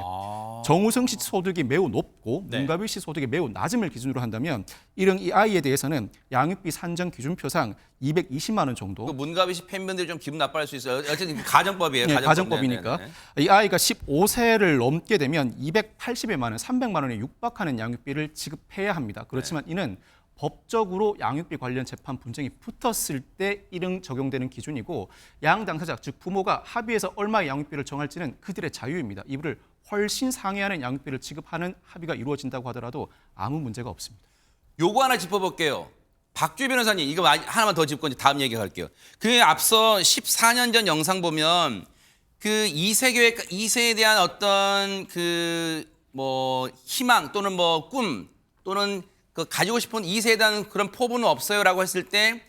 정우성 씨 소득이 매우 높고 네. 문가비 씨 소득이 매우 낮음을 기준으로 한다면 이런 이 아이에 대해서는 양육비 산정 기준표상 220만 원 정도. 그 문가비 씨 팬분들이 좀 기분 나빠할 수 있어요. 어쨌든 가정법이에요. 네, 가정법. 가정법이니까 네, 네, 이 아이가 15세를 넘게 되면 280여만 원, 300만 원에 육박하는 양육비를 지급해야 합니다. 그렇지만 이는 법적으로 양육비 관련 재판 분쟁이 붙었을 때 이릉 적용되는 기준이고 양 당사자 즉 부모가 합의해서 얼마의 양육비를 정할지는 그들의 자유입니다. 이를 훨씬 상회하는 양육비를 지급하는 합의가 이루어진다고 하더라도 아무 문제가 없습니다. 요거 하나 짚어볼게요. 박주희 변호사님, 이거 하나만 더 짚고 이제 다음 얘기할게요. 그 앞서 14년 전 영상 보면 그 2세에 대한 어떤 그 뭐 희망 또는 뭐 꿈 또는 그 가지고 싶은 2세에 대한 그런 포부는 없어요라고 했을 때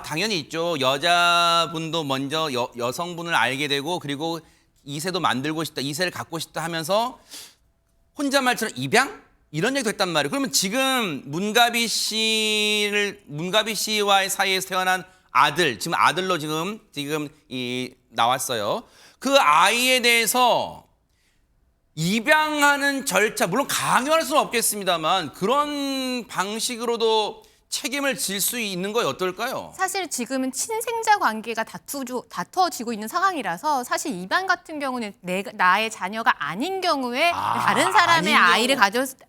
당연히 있죠. 여자분도 먼저 여성분을 알게 되고 그리고 2세도 만들고 싶다, 2세를 갖고 싶다 하면서 혼잣말처럼 입양? 이런 얘기도 했단 말이에요. 그러면 지금 문가비 씨와의 사이에서 태어난 아들, 지금 아들로 지금 나왔어요. 그 아이에 대해서 입양하는 절차, 물론 강요할 수는 없겠습니다만 그런 방식으로도 책임을 질 수 있는 거 어떨까요? 사실 지금은 친생자 관계가 다투어지고 있는 상황이라서 사실 입양 같은 경우는 나의 자녀가 아닌 경우에 다른 사람의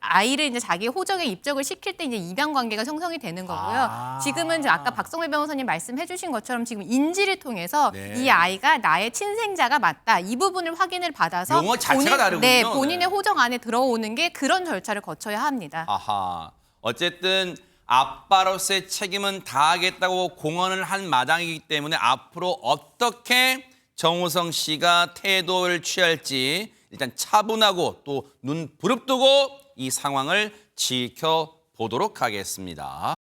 아이를 이제 자기 호적에 입적을 시킬 때 이제 입양 관계가 형성이 되는 거고요. 지금은 아까 박성배 변호사님 말씀해주신 것처럼 지금 인지를 통해서 네. 이 아이가 나의 친생자가 맞다 이 부분을 확인을 받아서 용어 자체가 다르군요. 네, 본인의 네. 호적 안에 들어오는 게 그런 절차를 거쳐야 합니다. 아하. 어쨌든 아빠로서의 책임은 다하겠다고 공언을 한 마당이기 때문에 앞으로 어떻게 정우성 씨가 태도를 취할지 일단 차분하고 또 눈 부릅뜨고 이 상황을 지켜보도록 하겠습니다.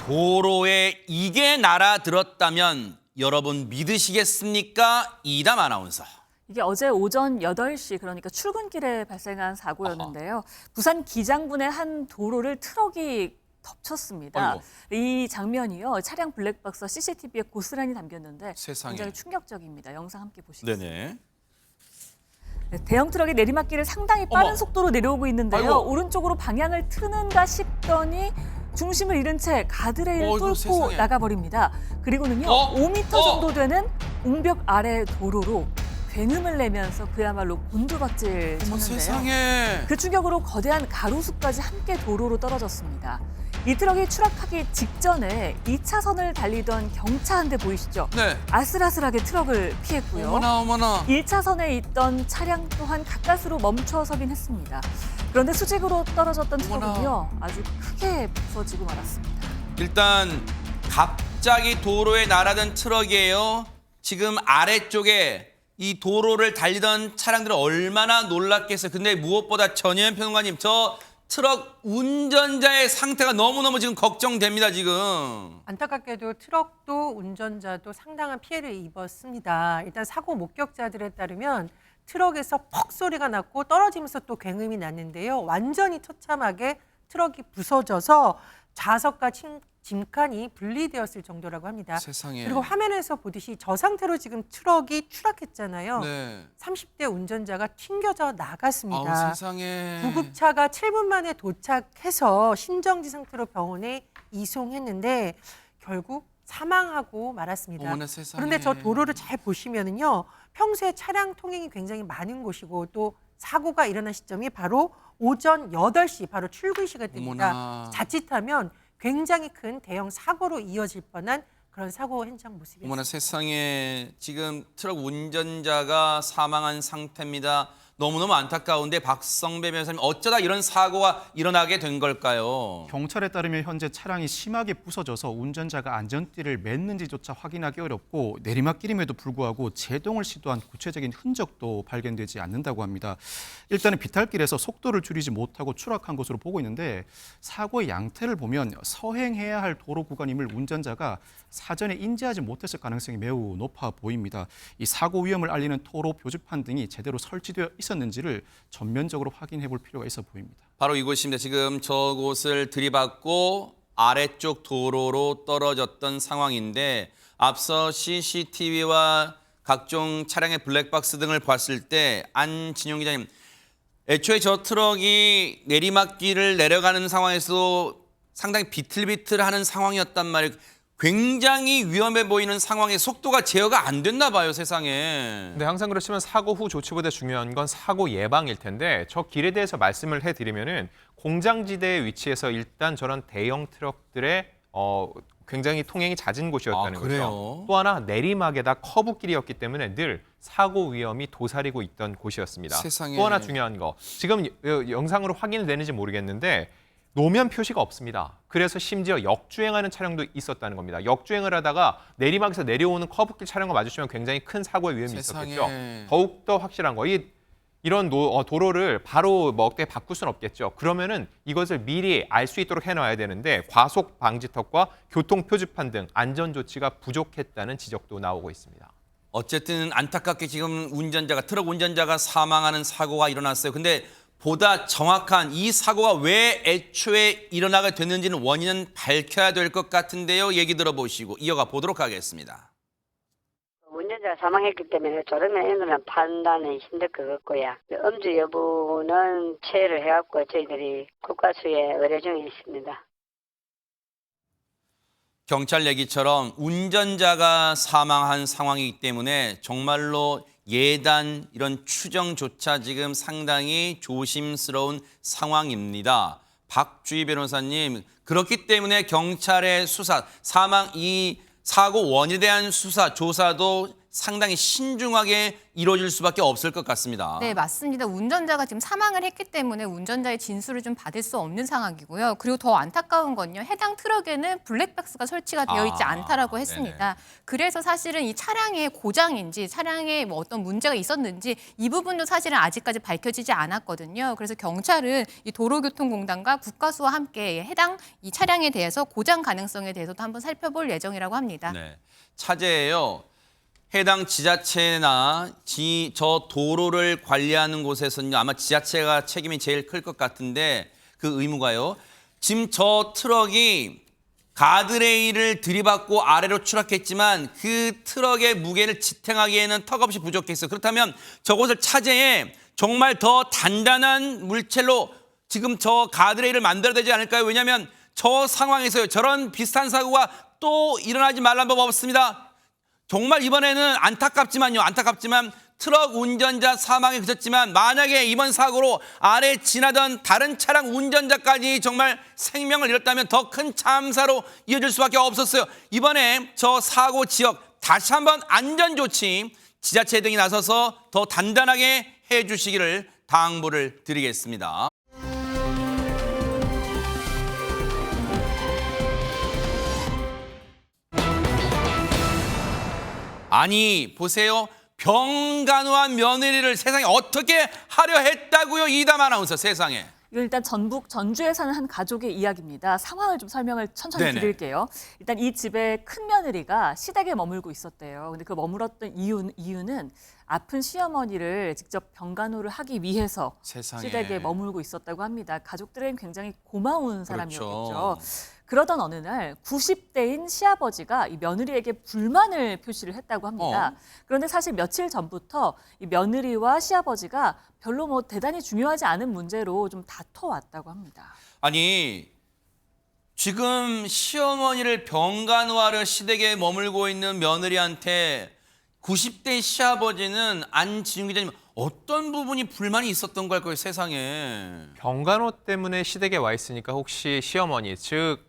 도로에 이게 날아들었다면 여러분 믿으시겠습니까? 이담 아나운서. 이게 어제 오전 8시 그러니까 출근길에 발생한 사고였는데요. 부산 기장군의 한 도로를 트럭이 덮쳤습니다. 아이고. 이 장면이요. 차량 블랙박스 CCTV에 고스란히 담겼는데 세상에. 굉장히 충격적입니다. 영상 함께 보시겠습니다. 네네. 네, 대형 트럭이 내리막길을 상당히 빠른 어머. 속도로 내려오고 있는데요. 아이고. 오른쪽으로 방향을 트는가 싶더니 중심을 잃은 채 가드레일을 어이구, 뚫고 세상에. 나가버립니다. 그리고는요. 5m 정도 되는 옹벽 아래 도로로 굉음을 내면서 그야말로 곤두박질 어머 쳤는데요. 세상에. 그 충격으로 거대한 가로수까지 함께 도로로 떨어졌습니다. 이 트럭이 추락하기 직전에 2차선을 달리던 경차 한 대 보이시죠? 네. 아슬아슬하게 트럭을 피했고요. 어머나. 1차선에 있던 차량 또한 가까스로 멈춰서긴 했습니다. 그런데 수직으로 떨어졌던 어머나. 트럭은요. 아주 크게 부서지고 말았습니다. 일단 갑자기 도로에 날아든 트럭이에요. 지금 아래쪽에 이 도로를 달리던 차량들은 얼마나 놀랐겠어요. 근데 무엇보다 전혜연 평론가님, 저 트럭 운전자의 상태가 너무너무 지금 걱정됩니다, 지금. 안타깝게도 트럭도 운전자도 상당한 피해를 입었습니다. 일단 사고 목격자들에 따르면 트럭에서 퍽 소리가 났고 떨어지면서 또 굉음이 났는데요. 완전히 처참하게 트럭이 부서져서 좌석과 짐칸이 분리되었을 정도라고 합니다. 세상에. 그리고 화면에서 보듯이 저 상태로 지금 트럭이 추락했잖아요. 네. 30대 운전자가 튕겨져 나갔습니다. 아우 세상에. 구급차가 7분 만에 도착해서 심정지 상태로 병원에 이송했는데 결국 사망하고 말았습니다. 어머나 세상에. 그런데 저 도로를 잘 보시면은요, 평소에 차량 통행이 굉장히 많은 곳이고 또 사고가 일어난 시점이 바로 오전 8시, 바로 출근 시간대입니다. 어머나. 자칫하면 굉장히 큰 대형 사고로 이어질 뻔한 그런 사고 현장 모습이었습니다. 어머나 세상에. 지금 트럭 운전자가 사망한 상태입니다. 너무너무 안타까운데 박성배 변호사님, 어쩌다 이런 사고가 일어나게 된 걸까요? 경찰에 따르면 현재 차량이 심하게 부서져서 운전자가 안전띠를 맸는지조차 확인하기 어렵고 내리막길임에도 불구하고 제동을 시도한 구체적인 흔적도 발견되지 않는다고 합니다. 일단은 비탈길에서 속도를 줄이지 못하고 추락한 것으로 보고 있는데 사고의 양태를 보면 서행해야 할 도로 구간임을 운전자가 사전에 인지하지 못했을 가능성이 매우 높아 보입니다. 이 사고 위험을 알리는 도로 표지판 등이 제대로 설치되어 있었는지를 전면적으로 확인해 볼 필요가 있어 보입니다. 바로 이곳입니다. 지금 저곳을 들이받고 아래쪽 도로로 떨어졌던 상황인데 앞서 CCTV와 각종 차량의 블랙박스 등을 봤을 때 안진용 기자님, 애초에 저 트럭이 내리막길을 내려가는 상황에서 상당히 비틀비틀하는 상황이었단 말이에요. 굉장히 위험해 보이는 상황에 속도가 제어가 안 됐나 봐요, 세상에. 근데 항상 그렇지만 사고 후 조치보다 중요한 건 사고 예방일 텐데 저 길에 대해서 말씀을 해드리면은 공장지대에 위치해서 일단 저런 대형 트럭들의 굉장히 통행이 잦은 곳이었다는 그래요? 거죠. 또 하나 내리막에다 커브길이었기 때문에 늘 사고 위험이 도사리고 있던 곳이었습니다. 세상에. 또 하나 중요한 거, 지금 영상으로 확인되는지 모르겠는데 노면 표시가 없습니다. 그래서 심지어 역주행하는 차량도 있었다는 겁니다. 역주행을 하다가 내리막에서 내려오는 커브길 차량과 마주치면 굉장히 큰 사고의 위험이 세상에. 있었겠죠. 더욱더 확실한 거, 이 이런 도로를 바로 뭐 어떻게 바꿀 수는 없겠죠. 그러면은 이것을 미리 알 수 있도록 해놔야 되는데 과속 방지턱과 교통 표지판 등 안전 조치가 부족했다는 지적도 나오고 있습니다. 어쨌든 안타깝게 지금 트럭 운전자가 사망하는 사고가 일어났어요. 근데 보다 정확한 이 사고가 왜 애초에 일어나게 됐는지는 원인은 밝혀야 될 것 같은데요. 얘기 들어보시고 이어가 보도록 하겠습니다. 운전자가 사망했기 때문에 졸음면허는 판단은 힘들 것 같고요. 음주 여부는 체를 해갖고 저희들이 국과수에 의뢰 중에 있습니다. 경찰 얘기처럼 운전자가 사망한 상황이기 때문에 정말로 예단 이런 추정조차 지금 상당히 조심스러운 상황입니다. 박주희 변호사님, 그렇기 때문에 경찰의 수사, 이 사고 원인에 대한 수사, 조사도 상당히 신중하게 이루어질 수밖에 없을 것 같습니다. 네, 맞습니다. 운전자가 지금 사망을 했기 때문에 운전자의 진술을 좀 받을 수 없는 상황이고요. 그리고 더 안타까운 건요. 해당 트럭에는 블랙박스가 설치가 되어 있지 않다라고 했습니다. 네네. 그래서 사실은 이 차량의 고장인지 차량에 뭐 어떤 문제가 있었는지 이 부분도 사실은 아직까지 밝혀지지 않았거든요. 그래서 경찰은 이 도로교통공단과 국가수와 함께 해당 이 차량에 대해서 고장 가능성에 대해서도 한번 살펴볼 예정이라고 합니다. 네, 차제예요. 해당 지자체나 저 도로를 관리하는 곳에서는 아마 지자체가 책임이 제일 클 것 같은데 그 의무가요. 지금 저 트럭이 가드레일을 들이받고 아래로 추락했지만 그 트럭의 무게를 지탱하기에는 턱없이 부족했어요. 그렇다면 저곳을 차제해 정말 더 단단한 물체로 지금 저 가드레일을 만들어야 되지 않을까요? 왜냐하면 저 상황에서요. 저런 비슷한 사고가 또 일어나지 말란 법 없습니다. 정말 이번에는 안타깝지만 트럭 운전자 사망에 그쳤지만 만약에 이번 사고로 아래 지나던 다른 차량 운전자까지 정말 생명을 잃었다면 더 큰 참사로 이어질 수밖에 없었어요. 이번에 저 사고 지역 다시 한번 안전조치 지자체 등이 나서서 더 단단하게 해주시기를 당부를 드리겠습니다. 아니 보세요. 병간호한 며느리를 세상에 어떻게 하려 했다고요. 이담 아나운서 세상에. 이건 일단 전북 전주에 사는 한 가족의 이야기입니다. 상황을 좀 설명을 천천히 네네. 드릴게요. 일단 이 집에 큰 며느리가 시댁에 머물고 있었대요. 근데 그 머물었던 이유는 아픈 시어머니를 직접 병간호를 하기 위해서 세상에. 시댁에 머물고 있었다고 합니다. 가족들은 굉장히 고마운 사람이었겠죠. 그렇죠. 그러던 어느 날 90대인 시아버지가 이 며느리에게 불만을 표시를 했다고 합니다. 그런데 사실 며칠 전부터 이 며느리와 시아버지가 별로 뭐 대단히 중요하지 않은 문제로 좀 다퉈왔다고 합니다. 아니 지금 시어머니를 병간호하러 시댁에 머물고 있는 며느리한테 90대 시아버지는 안지윤 기자님 어떤 부분이 불만이 있었던 걸까요, 세상에? 병간호 때문에 시댁에 와 있으니까 혹시 시어머니, 즉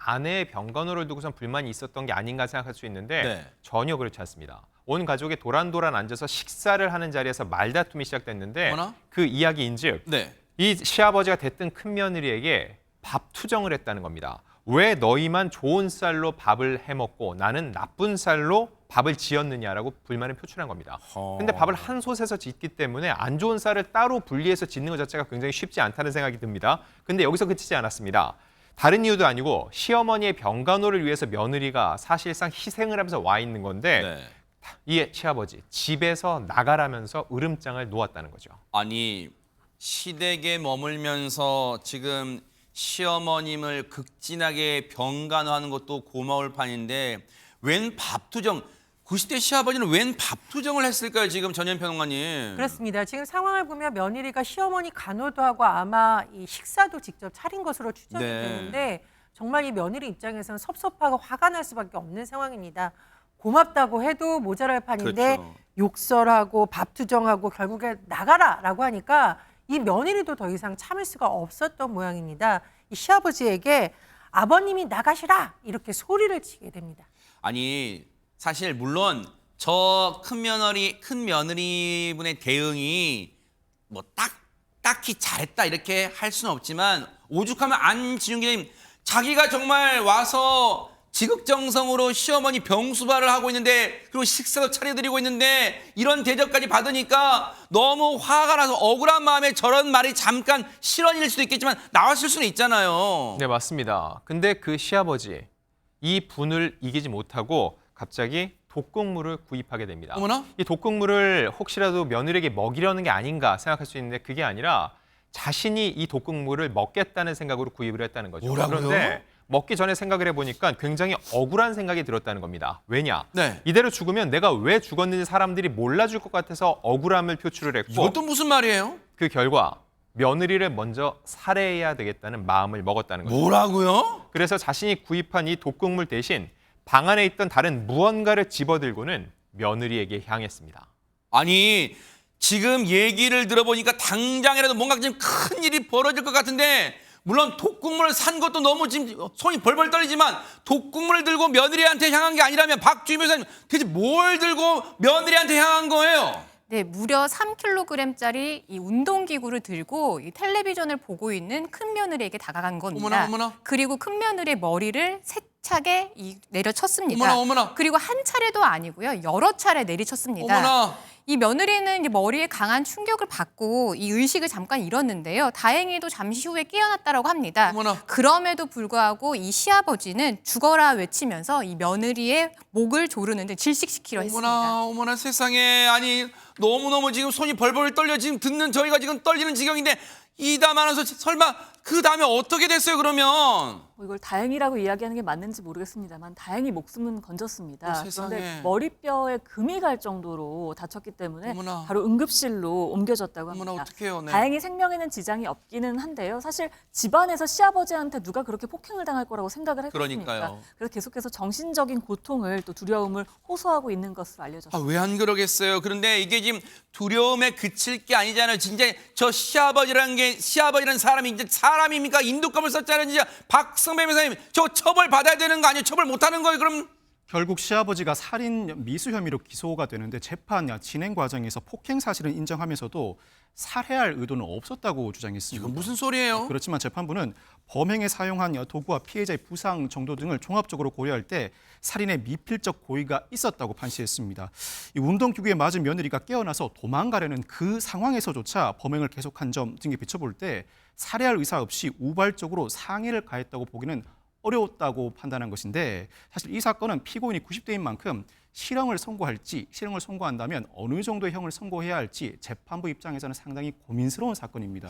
아내의 병간호를 두고선 불만이 있었던 게 아닌가 생각할 수 있는데 네. 전혀 그렇지 않습니다. 온 가족이 도란도란 앉아서 식사를 하는 자리에서 말다툼이 시작됐는데 어머나? 그 이야기인즉 네. 이 시아버지가 됐든 큰 며느리에게 밥 투정을 했다는 겁니다. 왜 너희만 좋은 쌀로 밥을 해먹고 나는 나쁜 쌀로 밥을 지었느냐라고 불만을 표출한 겁니다. 근데 밥을 한 솥에서 짓기 때문에 안 좋은 쌀을 따로 분리해서 짓는 것 자체가 굉장히 쉽지 않다는 생각이 듭니다. 근데 여기서 그치지 않았습니다. 다른 이유도 아니고 시어머니의 병간호를 위해서 며느리가 사실상 희생을 하면서 와 있는 건데 네. 이 시아버지 집에서 나가라면서 으름장을 놓았다는 거죠. 아니 시댁에 머물면서 지금 시어머님을 극진하게 병간호하는 것도 고마울 판인데 웬 밥투정, 90대 시아버지는 웬 밥투정을 했을까요, 지금 전현 평론가님? 그렇습니다. 지금 상황을 보면 며느리가 시어머니 간호도 하고 아마 이 식사도 직접 차린 것으로 추정이 네. 되는데 정말 이 며느리 입장에서는 섭섭하고 화가 날 수밖에 없는 상황입니다. 고맙다고 해도 모자랄 판인데 그렇죠. 욕설하고 밥투정하고 결국에 나가라라고 하니까 이 며느리도 더 이상 참을 수가 없었던 모양입니다. 이 시아버지에게 아버님이 나가시라 이렇게 소리를 치게 됩니다. 아니 사실 물론 저 큰 며느리분의 대응이 뭐 딱히 잘했다 이렇게 할 수는 없지만 오죽하면 안지윤 기자님 자기가 정말 와서 지극정성으로 시어머니 병수발을 하고 있는데 그리고 식사도 차려드리고 있는데 이런 대접까지 받으니까 너무 화가 나서 억울한 마음에 저런 말이 잠깐 실언일 수도 있겠지만 나왔을 수는 있잖아요. 네, 맞습니다. 근데 그 시아버지 이 분을 이기지 못하고 갑자기 독극물을 구입하게 됩니다. 어머나? 이 독극물을 혹시라도 며느리에게 먹이려는 게 아닌가 생각할 수 있는데 그게 아니라 자신이 이 독극물을 먹겠다는 생각으로 구입을 했다는 거죠. 뭐라고요? 그런데 먹기 전에 생각을 해보니까 굉장히 억울한 생각이 들었다는 겁니다. 왜냐? 네. 이대로 죽으면 내가 왜 죽었는지 사람들이 몰라줄 것 같아서 억울함을 표출을 했고 이것도 무슨 말이에요? 그 결과 며느리를 먼저 살해해야 되겠다는 마음을 먹었다는 거죠. 뭐라고요? 그래서 자신이 구입한 이 독극물 대신 방 안에 있던 다른 무언가를 집어들고는 며느리에게 향했습니다. 아니 지금 얘기를 들어보니까 당장이라도 뭔가 지금 큰 일이 벌어질 것 같은데 물론 독극물을 산 것도 너무 지금 손이 벌벌 떨리지만 독극물을 들고 며느리한테 향한 게 아니라면 박주희 변호사님 대체 뭘 들고 며느리한테 향한 거예요? 네, 무려 3kg짜리 이 운동기구를 들고 이 텔레비전을 보고 있는 큰 며느리에게 다가간 겁니다. 어머나, 어머나. 그리고 큰 며느리의 머리를 세차게 내려쳤습니다. 어머나, 어머나. 그리고 한 차례도 아니고요, 여러 차례 내리쳤습니다. 어머나. 이 며느리는 이제 머리에 강한 충격을 받고 이 의식을 잠깐 잃었는데요. 다행히도 잠시 후에 깨어났다라고 합니다. 어머나. 그럼에도 불구하고 이 시아버지는 죽어라 외치면서 이 며느리의 목을 조르는데 질식시키려 했습니다. 어머나 세상에. 아니 너무너무 지금 손이 벌벌 떨려 지금 듣는 저희가 지금 떨리는 지경인데 이담하면서 설마 그 다음에 어떻게 됐어요 그러면? 이걸 다행이라고 이야기하는 게 맞는지 모르겠습니다만 다행히 목숨은 건졌습니다. 세상에. 그런데 머리뼈에 금이 갈 정도로 다쳤기 때문에 어머나. 바로 응급실로 옮겨졌다고 합니다. 어머나 어떡해요. 네. 다행히 생명에는 지장이 없기는 한데요. 사실 집안에서 시아버지한테 누가 그렇게 폭행을 당할 거라고 생각을 했겠습니까? 그러니까요. 그래서 계속해서 정신적인 고통을 또 두려움을 호소하고 있는 것으로 알려졌습니다. 왜 안 그러겠어요? 그런데 이게 지금 두려움에 그칠 게 아니잖아요. 진짜 저 시아버지라는 사람이 이제 사람입니까? 인두감을 썼잖아요. 진짜 박성배 변호사님 저 처벌 받아야 되는 거 아니에요? 처벌 못 하는 거예요? 그럼 결국 시아버지가 살인 미수 혐의로 기소가 되는데 재판 진행 과정에서 폭행 사실을 인정하면서도 살해할 의도는 없었다고 주장했습니다. 이건 무슨 소리예요? 그렇지만 재판부는 범행에 사용한 도구와 피해자의 부상 정도 등을 종합적으로 고려할 때 살인의 미필적 고의가 있었다고 판시했습니다. 이 운동기구에 맞은 며느리가 깨어나서 도망가려는 그 상황에서조차 범행을 계속한 점 등에 비춰볼 때 살해할 의사 없이 우발적으로 상해를 가했다고 보기는 어려웠다고 판단한 것인데 사실 이 사건은 피고인이 90대인 만큼 실형을 선고할지 실형을 선고한다면 어느 정도의 형을 선고해야 할지 재판부 입장에서는 상당히 고민스러운 사건입니다.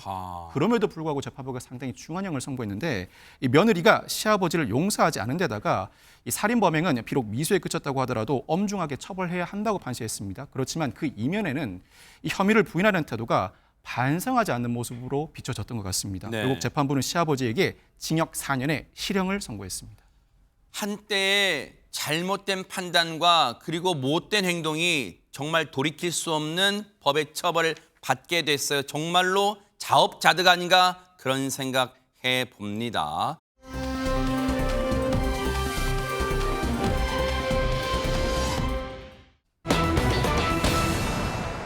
그럼에도 불구하고 재판부가 상당히 중한 형을 선고했는데 이 며느리가 시아버지를 용서하지 않은 데다가 이 살인 범행은 비록 미수에 그쳤다고 하더라도 엄중하게 처벌해야 한다고 판시했습니다. 그렇지만 그 이면에는 이 혐의를 부인하는 태도가 반성하지 않는 모습으로 비춰졌던 것 같습니다. 네. 결국 재판부는 시아버지에게 징역 4년의 실형을 선고했습니다. 한때의 잘못된 판단과 그리고 못된 행동이 정말 돌이킬 수 없는 법의 처벌을 받게 됐어요. 정말로 자업자득 아닌가 그런 생각해 봅니다.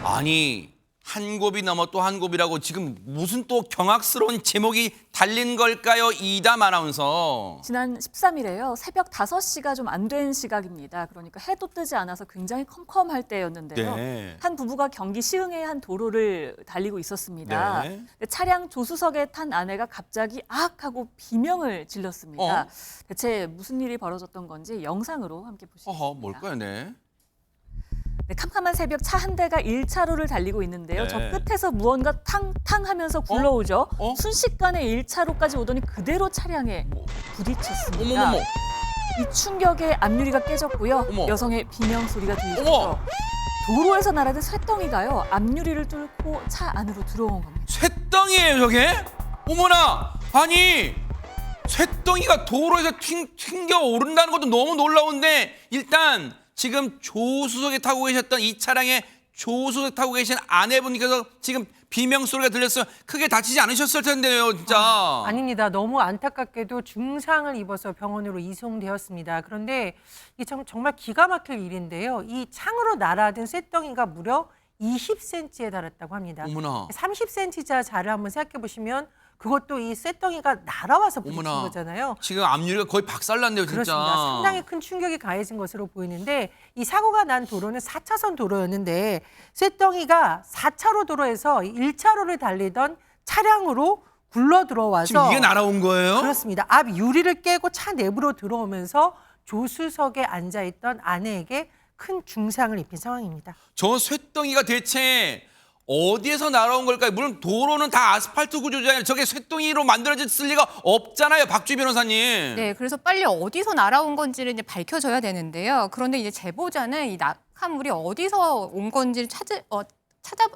아니 한 곱이 넘어 또 한 곱이라고 지금 무슨 또 경악스러운 제목이 달린 걸까요? 이담 아나운서. 지난 13일에요. 새벽 5시가 좀 안 된 시각입니다. 그러니까 해도 뜨지 않아서 굉장히 컴컴할 때였는데요. 네. 한 부부가 경기 시흥의 한 도로를 달리고 있었습니다. 네. 근데 차량 조수석에 탄 아내가 갑자기 악 하고 비명을 질렀습니다. 대체 무슨 일이 벌어졌던 건지 영상으로 함께 보시겠습니다. 뭘까요? 네. 네, 캄캄한 새벽 차 한 대가 1차로를 달리고 있는데요. 네. 저 끝에서 무언가 탕탕 하면서 굴러오죠. 어? 순식간에 1차로까지 오더니 그대로 차량에 부딪혔습니다. 어머머머. 이 충격에 앞유리가 깨졌고요. 어머. 여성의 비명 소리가 들리죠. 어머. 도로에서 날아든 쇠덩이가요. 앞유리를 뚫고 차 안으로 들어온 겁니다. 쇳덩이에요 저게? 어머나. 아니 쇳덩이가 도로에서 튕겨 오른다는 것도 너무 놀라운데 일단 지금 조수석에 타고 계셨던 이 차량에 조수석에 타고 계신 아내분께서 지금 비명 소리가 들렸어요. 크게 다치지 않으셨을 텐데요, 진짜. 아닙니다. 너무 안타깝게도 중상을 입어서 병원으로 이송되었습니다. 그런데 이게 정말 기가 막힐 일인데요. 이 창으로 날아든 쇳덩이가 무려 20cm에 달했다고 합니다. 어머나. 30cm짜리 자를 한번 생각해 보시면 그것도 이 쇳덩이가 날아와서 부딪힌 어머나. 거잖아요. 지금 앞유리가 거의 박살났네요, 진짜. 그렇습니다. 상당히 큰 충격이 가해진 것으로 보이는데 이 사고가 난 도로는 4차선 도로였는데 쇳덩이가 4차로 도로에서 1차로를 달리던 차량으로 굴러 들어와서 지금 이게 날아온 거예요? 그렇습니다. 앞 유리를 깨고 차 내부로 들어오면서 조수석에 앉아있던 아내에게 큰 중상을 입힌 상황입니다. 저 쇳덩이가 대체 어디에서 날아온 걸까요? 물론 도로는 다 아스팔트 구조잖아요. 저게 쇳덩이로 만들어졌을 리가 없잖아요, 박주희 변호사님. 네, 그래서 빨리 어디서 날아온 건지를 이제 밝혀져야 되는데요. 그런데 이제 제보자는 이 낙하물이 어디서 온 건지를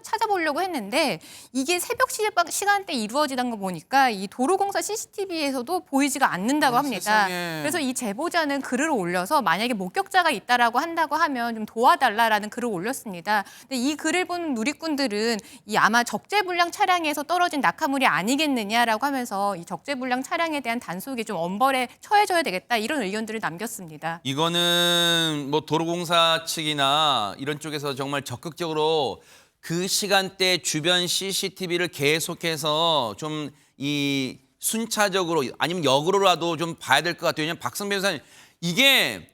찾아보려고 했는데 이게 새벽 시간대 이루어지던 거 보니까 이 도로공사 CCTV에서도 보이지가 않는다고 합니다. 세상에. 그래서 이 제보자는 글을 올려서 만약에 목격자가 있다라고 한다고 하면 좀 도와달라라는 글을 올렸습니다. 근데 이 글을 본 누리꾼들은 이 아마 적재불량 차량에서 떨어진 낙하물이 아니겠느냐라고 하면서 이 적재불량 차량에 대한 단속이 좀 엄벌에 처해져야 되겠다 이런 의견들을 남겼습니다. 이거는 뭐 도로공사 측이나 이런 쪽에서 정말 적극적으로 그 시간대 주변 CCTV를 계속해서 좀 이 순차적으로 아니면 역으로라도 좀 봐야 될 것 같아요. 왜냐하면 박성 변호사님 이게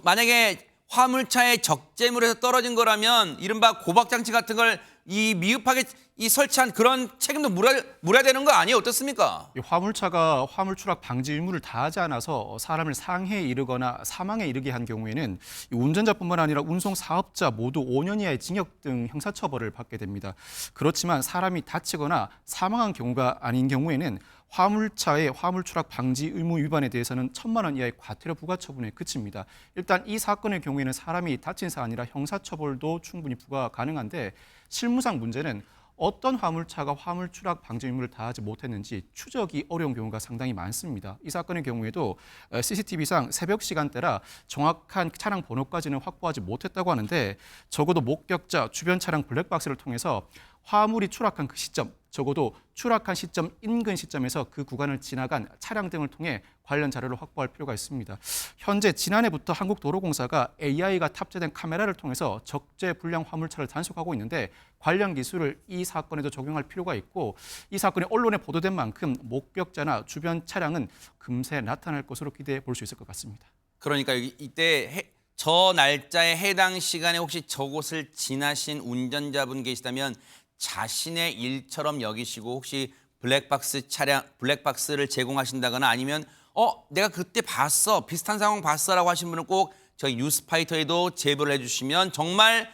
만약에 화물차에 적재물에서 떨어진 거라면 이른바 고박장치 같은 걸 이 미흡하게 설치한 그런 책임도 물어야 되는 거 아니에요? 어떻습니까? 이 화물차가 화물 추락 방지 의무를 다하지 않아서 사람을 상해에 이르거나 사망에 이르게 한 경우에는 이 운전자뿐만 아니라 운송 사업자 모두 5년 이하의 징역 등 형사처벌을 받게 됩니다. 그렇지만 사람이 다치거나 사망한 경우가 아닌 경우에는 화물차의 화물 추락 방지 의무 위반에 대해서는 1,000만 원 이하의 과태료 부과 처분에 그칩니다. 일단 이 사건의 경우에는 사람이 다친 사안이 아니라 형사처벌도 충분히 부과 가능한데 실무상 문제는 어떤 화물차가 화물 추락 방지 의무를 다하지 못했는지 추적이 어려운 경우가 상당히 많습니다. 이 사건의 경우에도 CCTV상 새벽 시간대라 정확한 차량 번호까지는 확보하지 못했다고 하는데 적어도 목격자, 주변 차량 블랙박스를 통해서 화물이 추락한 그 시점, 적어도 추락한 시점 인근 시점에서 그 구간을 지나간 차량 등을 통해 관련 자료를 확보할 필요가 있습니다. 현재 지난해부터 한국도로공사가 AI가 탑재된 카메라를 통해서 적재불량 화물차를 단속하고 있는데 관련 기술을 이 사건에도 적용할 필요가 있고 이 사건이 언론에 보도된 만큼 목격자나 주변 차량은 금세 나타날 것으로 기대해 볼 수 있을 것 같습니다. 그러니까 이때 저 날짜에 해당 시간에 혹시 저곳을 지나신 운전자분 계시다면 자신의 일처럼 여기시고 혹시 블랙박스를 제공하신다거나 아니면 내가 그때 봤어, 비슷한 상황 봤어라고 하신 분은 꼭 저희 뉴스파이터에도 제보를 해주시면 정말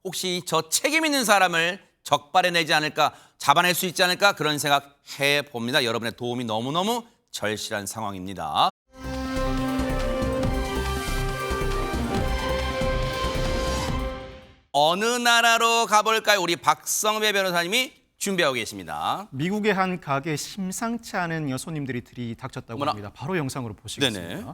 혹시 저 책임 있는 사람을 적발해내지 않을까, 잡아낼 수 있지 않을까 그런 생각 해봅니다. 여러분의 도움이 너무너무 절실한 상황입니다. 어느 나라로 가볼까요? 우리 박성배 변호사님이 준비하고 계십니다. 미국의 한 가게에 심상치 않은 손님들이 들이닥쳤다고 어머나. 합니다. 바로 영상으로 보시겠습니다. 네네.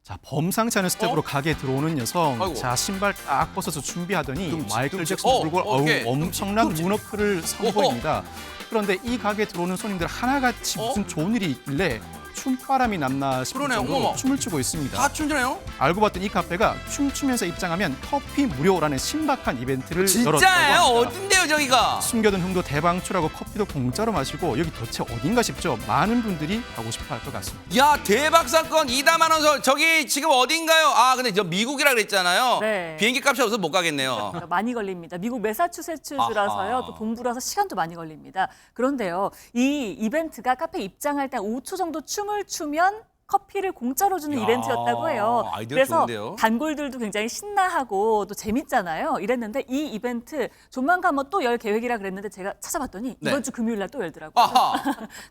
자, 범상치 않은 스텝으로 가게에 들어오는 여성. 아이고. 자, 신발 딱 벗어서 준비하더니 둠치, 마이클 둠치. 잭슨 불고 오케이. 엄청난 둠치. 문어크를 선보입니다. 그런데 이 가게에 들어오는 손님들 하나같이 무슨 좋은 일이 있길래 춤바람이 났나 싶을 그러네요. 정도로 어머. 춤을 추고 있습니다. 다 춤추네요. 알고 봤더니 이 카페가 춤추면서 입장하면 커피 무료라는 신박한 이벤트를 열었다고 진짜예요? 합니다. 어딘데요, 저기가? 숨겨둔 흥도 대방출하고 커피도 공짜로 마시고 여기 도대체 어딘가 싶죠. 많은 분들이 가고 싶어 할 것 같습니다. 야, 대박 사건. 이담 아나운서 저기 지금 어딘가요? 아, 근데 저 미국이라 그랬잖아요. 네. 비행기 값이 없어서 못 가겠네요. 많이 걸립니다. 미국 매사추세츠주라서요. 아하. 또 동부라서 시간도 많이 걸립니다. 그런데요, 이 이벤트가 카페 입장할 때 5초 정도 춤을 추면 커피를 공짜로 주는 야, 이벤트였다고 해요. 아이디어 그래서 좋은데요? 단골들도 굉장히 신나하고 또 재밌잖아요. 이랬는데 이 이벤트 조만간 뭐 또 열 계획이라 그랬는데 제가 찾아봤더니 네. 이번 주 금요일 날 또 열더라고요. 아하.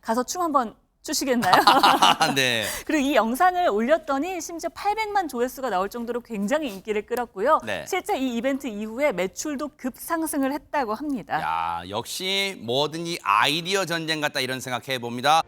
가서 춤 한번 추시겠나요? 네. 그리고 이 영상을 올렸더니 심지어 800만 조회수가 나올 정도로 굉장히 인기를 끌었고요. 네. 실제 이 이벤트 이후에 매출도 급상승을 했다고 합니다. 야, 역시 뭐든지 아이디어 전쟁 같다 이런 생각 해봅니다.